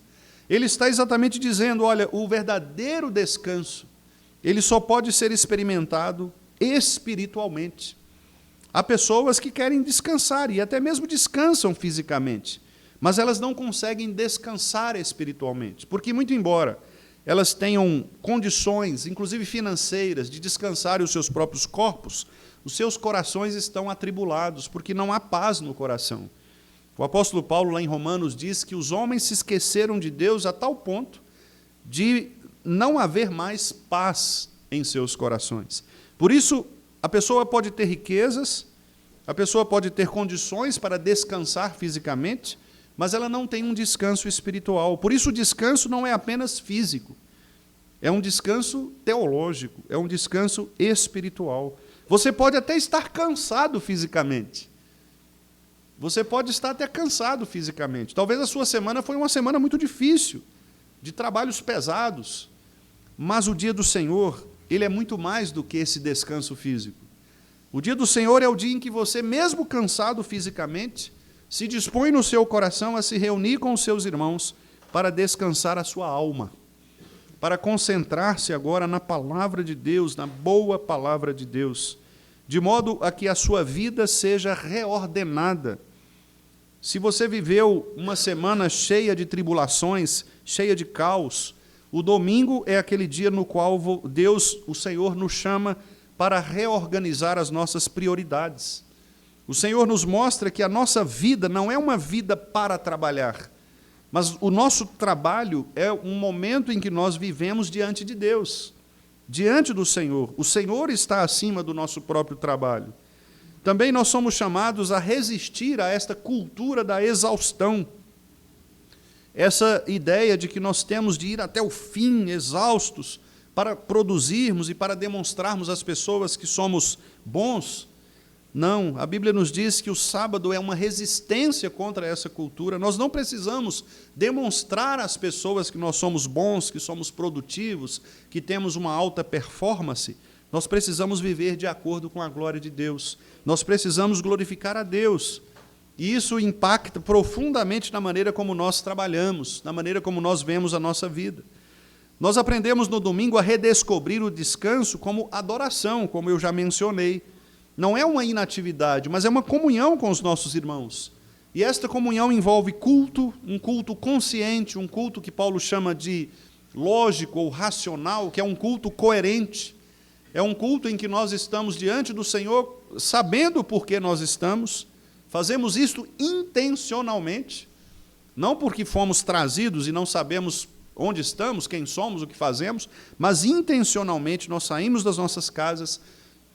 ele está exatamente dizendo, olha, o verdadeiro descanso, ele só pode ser experimentado espiritualmente. Há pessoas que querem descansar e até mesmo descansam fisicamente, mas elas não conseguem descansar espiritualmente, porque muito embora elas tenham condições, inclusive financeiras, de descansar os seus próprios corpos, os seus corações estão atribulados, porque não há paz no coração. O apóstolo Paulo, lá em Romanos, diz que os homens se esqueceram de Deus a tal ponto de não haver mais paz em seus corações. Por isso, a pessoa pode ter riquezas, a pessoa pode ter condições para descansar fisicamente, mas ela não tem um descanso espiritual. Por isso, o descanso não é apenas físico, é um descanso teológico, é um descanso espiritual. Você pode até estar cansado fisicamente. Você pode estar até cansado fisicamente. Talvez a sua semana foi uma semana muito difícil, de trabalhos pesados. Mas o dia do Senhor, ele é muito mais do que esse descanso físico. O dia do Senhor é o dia em que você, mesmo cansado fisicamente, se dispõe no seu coração a se reunir com os seus irmãos para descansar a sua alma, para concentrar-se agora na palavra de Deus, na boa palavra de Deus, de modo a que a sua vida seja reordenada. Se você viveu uma semana cheia de tribulações, cheia de caos, o domingo é aquele dia no qual Deus, o Senhor, nos chama para reorganizar as nossas prioridades. O Senhor nos mostra que a nossa vida não é uma vida para trabalhar, mas o nosso trabalho é um momento em que nós vivemos diante de Deus, diante do Senhor. O Senhor está acima do nosso próprio trabalho. Também nós somos chamados a resistir a esta cultura da exaustão, essa ideia de que nós temos de ir até o fim, exaustos, para produzirmos e para demonstrarmos às pessoas que somos bons. Não, a Bíblia nos diz que o sábado é uma resistência contra essa cultura. Nós não precisamos demonstrar às pessoas que nós somos bons, que somos produtivos, que temos uma alta performance. Nós precisamos viver de acordo com a glória de Deus. Nós precisamos glorificar a Deus. E isso impacta profundamente na maneira como nós trabalhamos, na maneira como nós vemos a nossa vida. Nós aprendemos no domingo a redescobrir o descanso como adoração, como eu já mencionei. Não é uma inatividade, mas é uma comunhão com os nossos irmãos. E esta comunhão envolve culto, um culto consciente, um culto que Paulo chama de lógico ou racional, que é um culto coerente. É um culto em que nós estamos diante do Senhor, sabendo por que nós estamos. Fazemos isto intencionalmente, não porque fomos trazidos e não sabemos onde estamos, quem somos, o que fazemos, mas intencionalmente nós saímos das nossas casas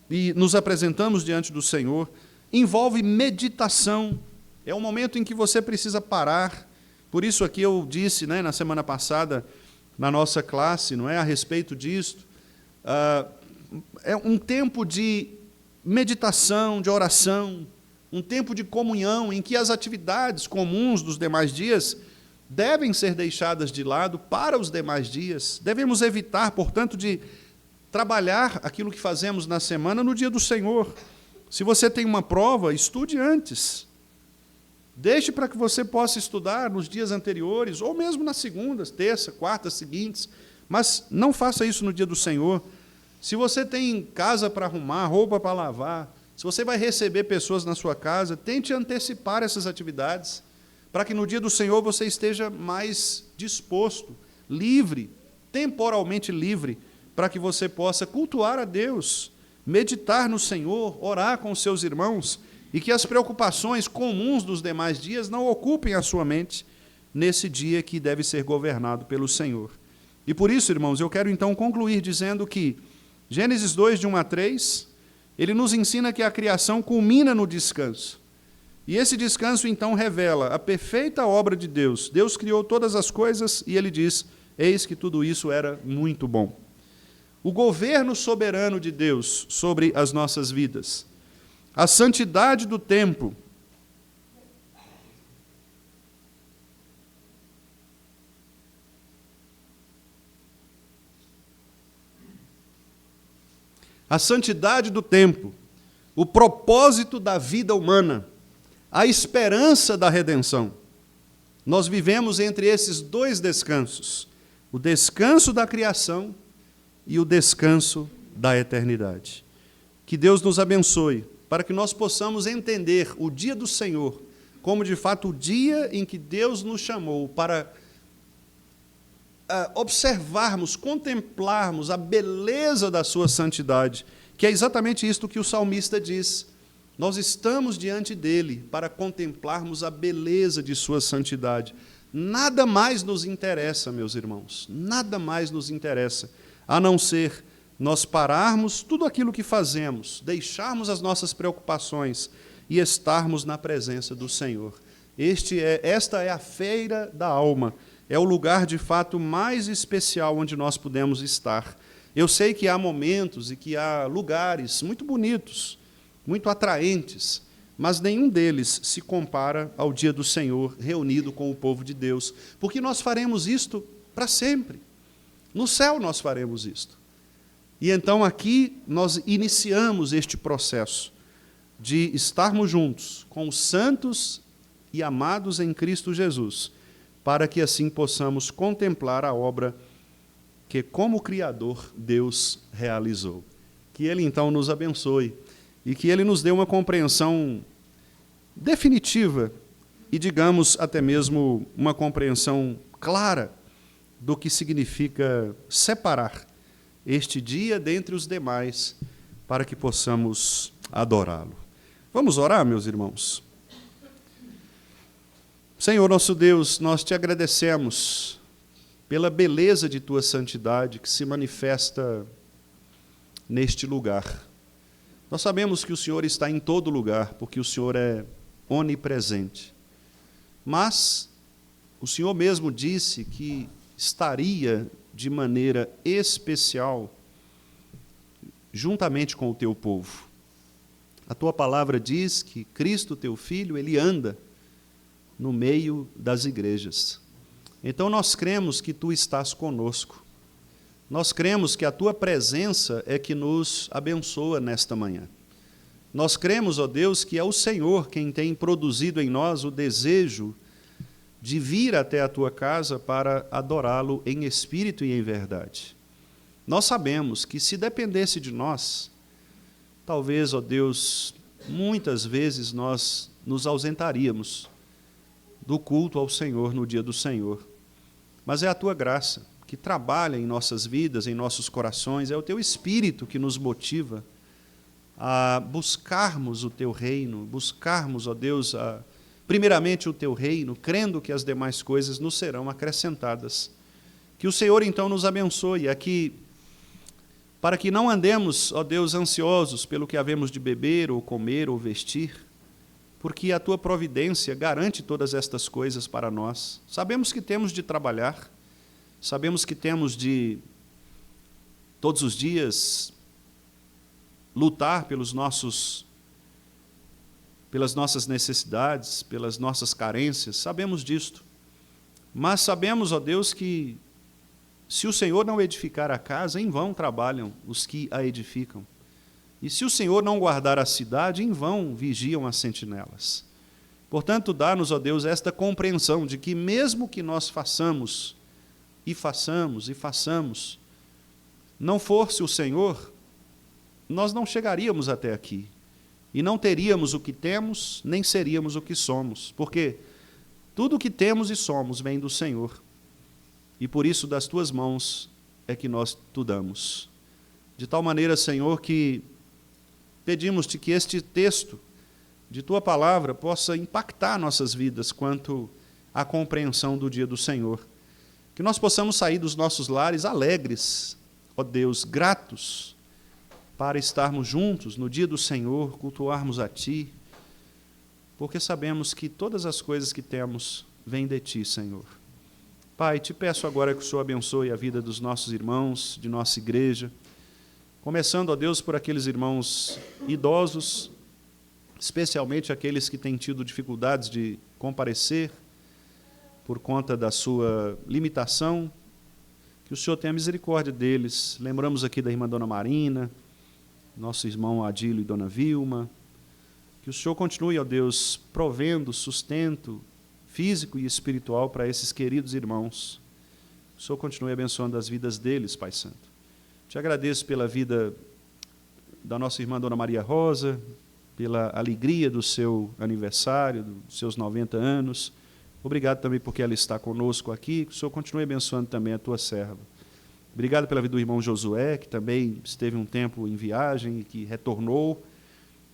e nos apresentamos diante do Senhor. Envolve meditação. É um momento em que você precisa parar. Por isso aqui eu disse, na semana passada, na nossa classe, não é, a respeito disto, é um tempo de meditação, de oração, um tempo de comunhão, em que as atividades comuns dos demais dias devem ser deixadas de lado para os demais dias. Devemos evitar, portanto, de trabalhar aquilo que fazemos na semana no dia do Senhor. Se você tem uma prova, estude antes. Deixe para que você possa estudar nos dias anteriores, ou mesmo nas segundas, terça, quartas seguintes, mas não faça isso no dia do Senhor. Se você tem casa para arrumar, roupa para lavar, se você vai receber pessoas na sua casa, tente antecipar essas atividades, para que no dia do Senhor você esteja mais disposto, livre, temporalmente livre, para que você possa cultuar a Deus, meditar no Senhor, orar com os seus irmãos, e que as preocupações comuns dos demais dias não ocupem a sua mente nesse dia que deve ser governado pelo Senhor. E por isso, irmãos, eu quero então concluir dizendo que Gênesis 2, de 1 a 3, ele nos ensina que a criação culmina no descanso. E esse descanso, então, revela a perfeita obra de Deus. Deus criou todas as coisas e ele diz, eis que tudo isso era muito bom. O governo soberano de Deus sobre as nossas vidas. A santidade do tempo. A santidade do tempo, o propósito da vida humana, a esperança da redenção. Nós vivemos entre esses dois descansos, o descanso da criação e o descanso da eternidade. Que Deus nos abençoe, para que nós possamos entender o dia do Senhor como, de fato, o dia em que Deus nos chamou para observarmos, contemplarmos a beleza da sua santidade, que é exatamente isto que o salmista diz. Nós estamos diante dele para contemplarmos a beleza de sua santidade. Nada mais nos interessa, meus irmãos, nada mais nos interessa, a não ser nós pararmos tudo aquilo que fazemos, deixarmos as nossas preocupações e estarmos na presença do Senhor. Esta é a feira da alma, é o lugar, de fato, mais especial onde nós podemos estar. Eu sei que há momentos e que há lugares muito bonitos, muito atraentes, mas nenhum deles se compara ao dia do Senhor reunido com o povo de Deus, porque nós faremos isto para sempre. No céu nós faremos isto. E então aqui nós iniciamos este processo de estarmos juntos com os santos e amados em Cristo Jesus, para que assim possamos contemplar a obra que, como Criador, Deus realizou. Que Ele, então, nos abençoe e que Ele nos dê uma compreensão definitiva e, digamos, até mesmo uma compreensão clara do que significa separar este dia dentre os demais para que possamos adorá-lo. Vamos orar, meus irmãos? Senhor nosso Deus, nós te agradecemos pela beleza de tua santidade que se manifesta neste lugar. Nós sabemos que o Senhor está em todo lugar, porque o Senhor é onipresente. Mas o Senhor mesmo disse que estaria de maneira especial juntamente com o teu povo. A tua palavra diz que Cristo, teu Filho, ele anda no meio das igrejas. Então nós cremos que tu estás conosco. Nós cremos que a tua presença é que nos abençoa nesta manhã. Nós cremos, ó Deus, que é o Senhor quem tem produzido em nós o desejo de vir até a tua casa para adorá-lo em espírito e em verdade. Nós sabemos que se dependesse de nós, talvez, ó Deus, muitas vezes nós nos ausentaríamos do culto ao Senhor no dia do Senhor. Mas é a tua graça que trabalha em nossas vidas, em nossos corações, é o teu Espírito que nos motiva a buscarmos o teu reino, buscarmos, ó Deus, primeiramente o teu reino, crendo que as demais coisas nos serão acrescentadas. Que o Senhor, então, nos abençoe aqui, para que não andemos, ó Deus, ansiosos pelo que havemos de beber, ou comer, ou vestir, porque a Tua providência garante todas estas coisas para nós. Sabemos que temos de trabalhar, sabemos que temos de, todos os dias, lutar pelas nossas necessidades, pelas nossas carências, sabemos disto. Mas sabemos, ó Deus, que se o Senhor não edificar a casa, em vão trabalham os que a edificam. E se o Senhor não guardar a cidade, em vão vigiam as sentinelas. Portanto, dá-nos, ó Deus, esta compreensão de que mesmo que nós façamos, não fosse o Senhor, nós não chegaríamos até aqui. E não teríamos o que temos, nem seríamos o que somos. Porque tudo o que temos e somos vem do Senhor. E por isso das Tuas mãos é que nós Te damos. De tal maneira, Senhor, que pedimos-Te que este texto de Tua palavra possa impactar nossas vidas quanto à compreensão do dia do Senhor. Que nós possamos sair dos nossos lares alegres, ó Deus, gratos, para estarmos juntos no dia do Senhor, cultuarmos a Ti, porque sabemos que todas as coisas que temos vêm de Ti, Senhor. Pai, Te peço agora que o Senhor abençoe a vida dos nossos irmãos, de nossa igreja, começando, ó Deus, por aqueles irmãos idosos, especialmente aqueles que têm tido dificuldades de comparecer por conta da sua limitação, que o Senhor tenha misericórdia deles. Lembramos aqui da irmã Dona Marina, nosso irmão Adílio e Dona Vilma, que o Senhor continue, ó Deus, provendo sustento físico e espiritual para esses queridos irmãos. O Senhor continue abençoando as vidas deles, Pai Santo. Te agradeço pela vida da nossa irmã Dona Maria Rosa, pela alegria do seu aniversário, dos seus 90 anos. Obrigado também porque ela está conosco aqui. Que o Senhor continue abençoando também a Tua serva. Obrigado pela vida do irmão Josué, que também esteve um tempo em viagem e que retornou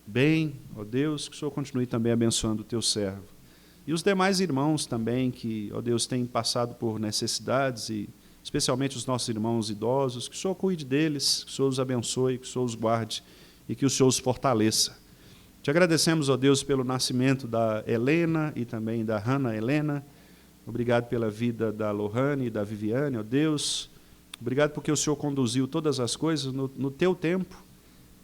bem, ó Deus. Que o Senhor continue também abençoando o Teu servo. E os demais irmãos também que, ó Deus, têm passado por necessidades, e especialmente os nossos irmãos idosos, que o Senhor cuide deles, que o Senhor os abençoe, que o Senhor os guarde e que o Senhor os fortaleça. Te agradecemos, ó Deus, pelo nascimento da Helena e também da Hannah Helena. Obrigado pela vida da Lohane e da Viviane, ó Deus. Obrigado porque o Senhor conduziu todas as coisas no Teu tempo,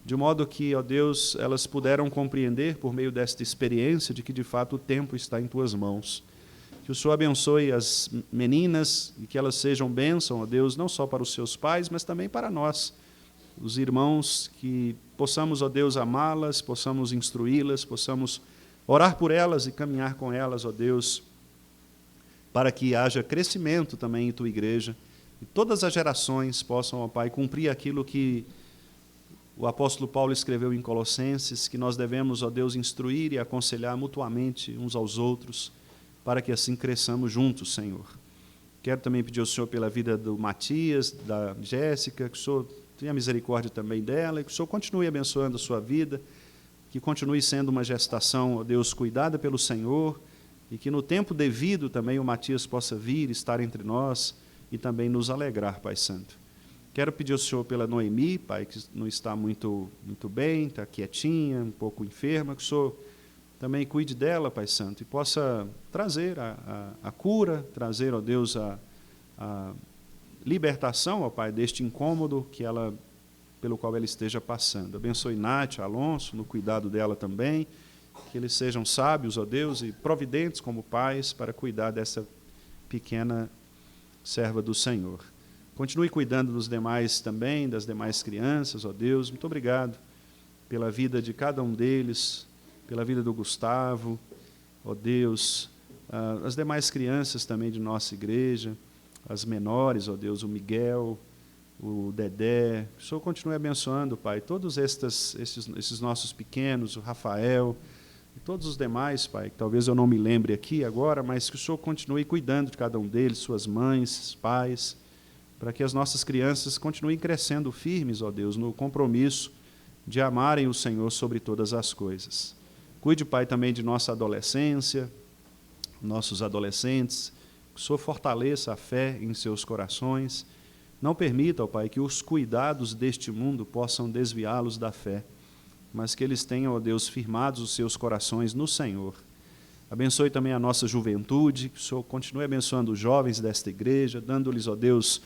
de modo que, ó Deus, elas puderam compreender, por meio desta experiência, de que, de fato, o tempo está em Tuas mãos. Que o Senhor abençoe as meninas e que elas sejam bênção, ó Deus, não só para os seus pais, mas também para nós, os irmãos, que possamos, ó Deus, amá-las, possamos instruí-las, possamos orar por elas e caminhar com elas, ó Deus, para que haja crescimento também em Tua igreja, e todas as gerações possam, ó Pai, cumprir aquilo que o apóstolo Paulo escreveu em Colossenses, que nós devemos, ó Deus, instruir e aconselhar mutuamente uns aos outros, para que assim cresçamos juntos, Senhor. Quero também pedir ao Senhor pela vida do Matias, da Jéssica, que o Senhor tenha misericórdia também dela, e que o Senhor continue abençoando a sua vida, que continue sendo uma gestação, ó Deus, cuidada pelo Senhor, e que no tempo devido também o Matias possa vir, estar entre nós, e também nos alegrar, Pai Santo. Quero pedir ao Senhor pela Noemi, Pai, que não está muito bem, está quietinha, um pouco enferma, que o Senhor também cuide dela, Pai Santo, e possa trazer a cura, trazer, ó Deus, a libertação, ó Pai, deste incômodo pelo qual ela esteja passando. Abençoe Nath, Alonso, no cuidado dela também, que eles sejam sábios, ó Deus, e providentes como pais para cuidar dessa pequena serva do Senhor. Continue cuidando dos demais também, das demais crianças, ó Deus. Muito obrigado pela vida de cada um deles, pela vida do Gustavo, ó Deus, as demais crianças também de nossa igreja, as menores, ó Deus, o Miguel, o Dedé. Que o Senhor continue abençoando, Pai, todos esses nossos pequenos, o Rafael, e todos os demais, Pai, que talvez eu não me lembre aqui agora, mas que o Senhor continue cuidando de cada um deles, suas mães, pais, para que as nossas crianças continuem crescendo firmes, ó Deus, no compromisso de amarem o Senhor sobre todas as coisas. Cuide, Pai, também de nossa adolescência, nossos adolescentes, que Que o Senhor fortaleça a fé em seus corações. Não permita, ó Pai, que os cuidados deste mundo possam desviá-los da fé, mas que eles tenham, ó Deus, firmados os seus corações no Senhor. Abençoe também a nossa juventude, que o Senhor continue abençoando os jovens desta igreja, dando-lhes, ó Deus,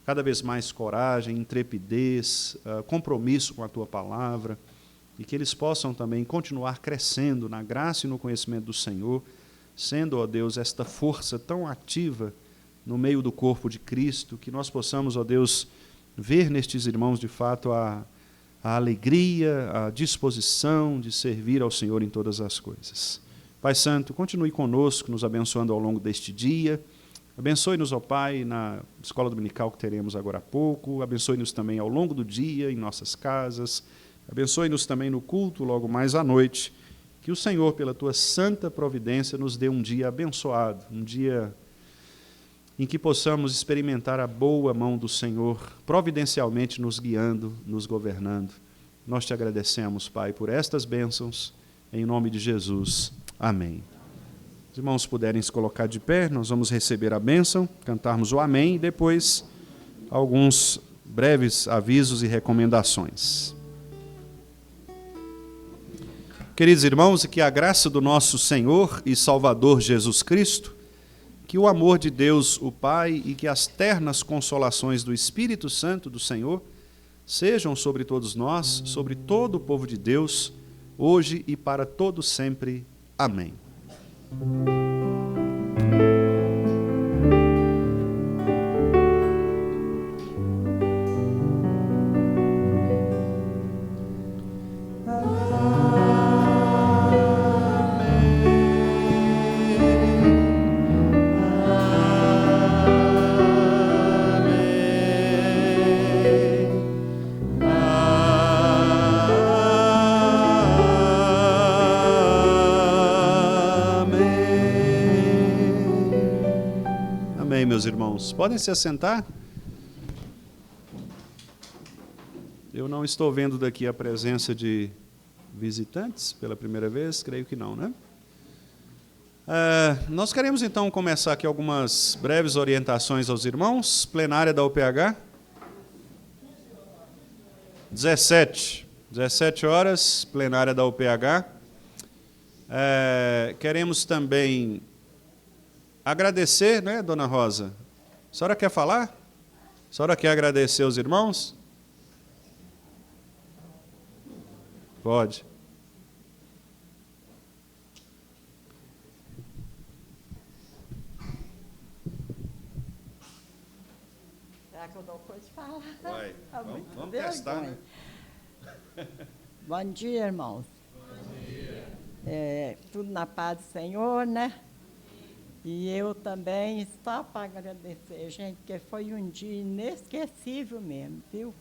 cada vez mais coragem, intrepidez, compromisso com a Tua palavra, e que eles possam também continuar crescendo na graça e no conhecimento do Senhor, sendo, ó Deus, esta força tão ativa no meio do corpo de Cristo, que nós possamos, ó Deus, ver nestes irmãos, de fato, a alegria, a disposição de servir ao Senhor em todas as coisas. Pai Santo, continue conosco, nos abençoando ao longo deste dia. Abençoe-nos, ó Pai, na escola dominical que teremos agora há pouco. Abençoe-nos também ao longo do dia, em nossas casas. Abençoe-nos também no culto, logo mais à noite. Que o Senhor, pela Tua santa providência, nos dê um dia abençoado, um dia em que possamos experimentar a boa mão do Senhor, providencialmente nos guiando, nos governando. Nós Te agradecemos, Pai, por estas bênçãos, em nome de Jesus. Amém. Os irmãos puderem se colocar de pé, nós vamos receber a bênção, cantarmos o amém e depois alguns breves avisos e recomendações. Queridos irmãos, e que a graça do nosso Senhor e Salvador Jesus Cristo, que o amor de Deus, o Pai, e que as ternas consolações do Espírito Santo do Senhor sejam sobre todos nós, sobre todo o povo de Deus, hoje e para todo sempre. Amém. Meus irmãos, podem se assentar? Eu não estou vendo daqui a presença de visitantes pela primeira vez, creio que não, né? Nós queremos então começar aqui algumas breves orientações aos irmãos. Plenária da UPH, 17 horas, plenária da UPH. Queremos também agradecer, né, Dona Rosa? A senhora quer falar? A senhora quer agradecer aos irmãos? Pode. Será que eu dou coisa de falar? Vai, vamos vergonha. testar, né? Bom dia, irmãos. Bom dia. Tudo na paz do Senhor, né? E eu também, só para agradecer, gente, porque foi um dia inesquecível mesmo, viu?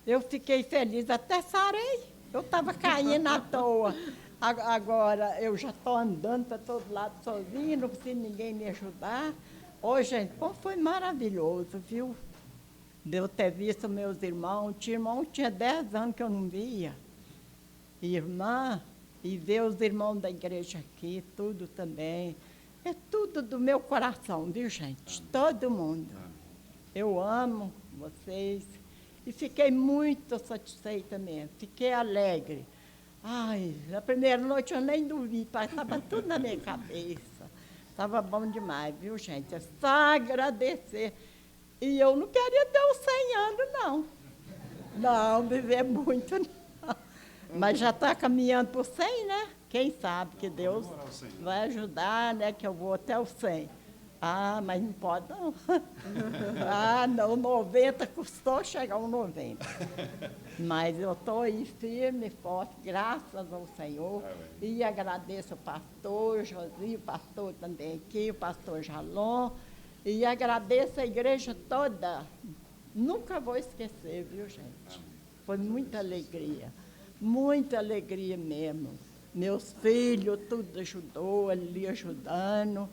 Eu fiquei feliz, até sarei. Eu estava caindo à toa. Agora, eu já estou andando para todo lado sozinha, não preciso ninguém me ajudar. Ô, gente, foi maravilhoso, viu? De eu ter visto meus irmãos. Tinha 10 anos que eu não via. Irmã, e ver os irmãos da igreja aqui, tudo também. É tudo do meu coração, viu, gente? Todo mundo. Eu amo vocês. E fiquei muito satisfeita mesmo. Fiquei alegre. Ai, na primeira noite eu nem dormi, estava tudo na minha cabeça. Estava bom demais, viu, gente? É só agradecer. E eu não queria ter uns 100 anos, não. Não, viver muito, não. Mas já está caminhando por 100, né? Quem sabe que Deus vai ajudar, né? Que eu vou até o 100. Ah, mas não pode, não. Ah, não, 90 custou chegar ao 90. Mas eu estou aí firme, forte, graças ao Senhor. E agradeço o pastor Josi, o pastor também aqui, o pastor Jalon. E agradeço a igreja toda. Nunca vou esquecer, viu, gente? Foi muita alegria mesmo. Meus filhos, tudo ajudou, ali ajudando.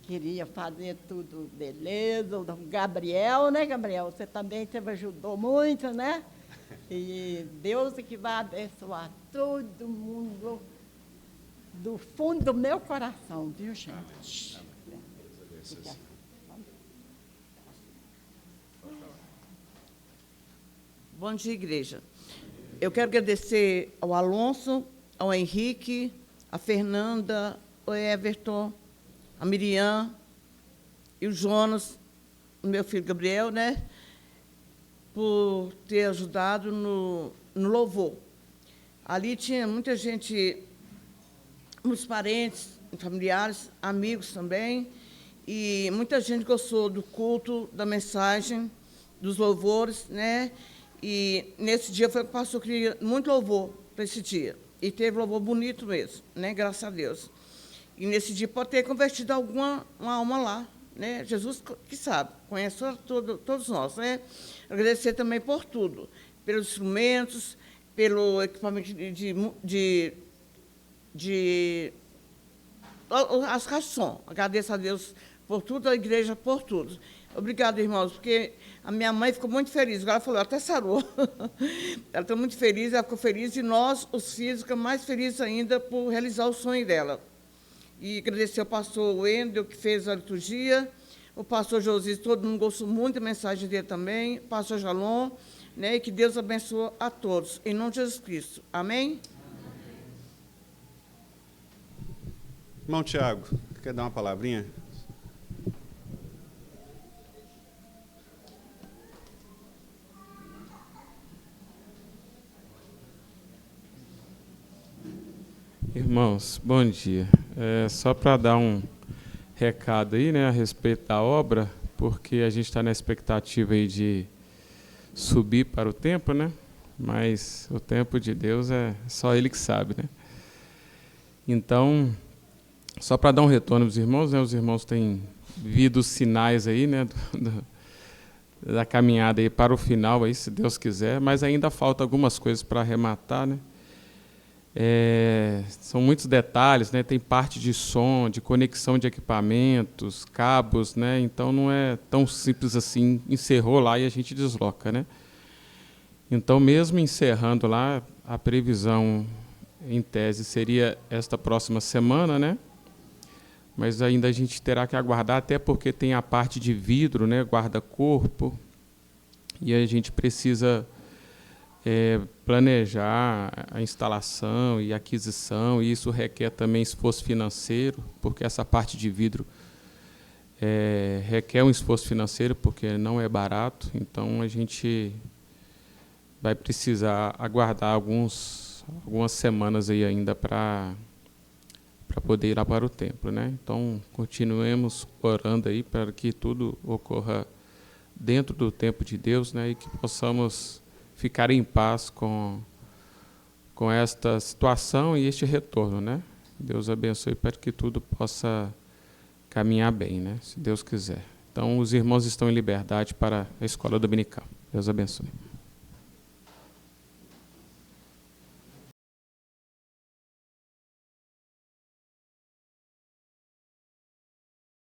Queria fazer tudo beleza. O Gabriel, né, Gabriel? Você também ajudou muito, né? E Deus é que vai abençoar todo mundo do fundo do meu coração, viu, gente? Bom dia, igreja. Eu quero agradecer ao Alonso, ao Henrique, a Fernanda, o Everton, a Miriam e o Jonas, o meu filho Gabriel, né, por ter ajudado no louvor. Ali tinha muita gente, muitos parentes, familiares, amigos também, e muita gente gostou do culto, da mensagem, dos louvores, né? E nesse dia foi que o pastor queria muito louvor para esse dia. E teve louvor bonito mesmo, né? Graças a Deus. E nesse dia pode ter convertido uma alma lá, né? Jesus que sabe, conhece todos nós, né? Agradecer também por tudo, pelos instrumentos, pelo equipamento as caixas de som. Agradeço a Deus por tudo, a igreja por tudo. Obrigada, irmãos, porque a minha mãe ficou muito feliz. Agora ela falou, até sarou. Ela está muito feliz, ela ficou feliz, e nós, os filhos, ficamos mais felizes ainda por realizar o sonho dela. E agradecer ao pastor Wendel, que fez a liturgia, o pastor José, todo mundo gostou muito da mensagem dele também, o pastor Jalom, né, e que Deus abençoe a todos, em nome de Jesus Cristo. Amém? Irmão Tiago, quer dar uma palavrinha? Irmãos, bom dia. Só para dar um recado aí, né, a respeito da obra, porque a gente está na expectativa aí de subir para o templo, né? Mas o templo de Deus é só Ele que sabe, né? Então, só para dar um retorno aos irmãos, né? Os irmãos têm visto os sinais aí, né? Da caminhada aí para o final, aí, se Deus quiser, mas ainda falta algumas coisas para arrematar, né? São muitos detalhes, né? Tem parte de som, de conexão de equipamentos, cabos, né? Então não é tão simples assim, encerrou lá e a gente desloca, né? Então, mesmo encerrando lá, a previsão, em tese, seria esta próxima semana, né? Mas ainda a gente terá que aguardar, até porque tem a parte de vidro, né? Guarda-corpo, e a gente precisa planejar a instalação e aquisição, e isso requer também esforço financeiro, porque essa parte de vidro requer um esforço financeiro, porque não é barato. Então, a gente vai precisar aguardar algumas semanas aí ainda para poder ir lá para o templo, né? Então, continuemos orando aí para que tudo ocorra dentro do tempo de Deus, né? E que possamos ficar em paz com esta situação e este retorno, né? Deus abençoe para que tudo possa caminhar bem, né? Se Deus quiser. Então, os irmãos estão em liberdade para a escola dominical. Deus abençoe.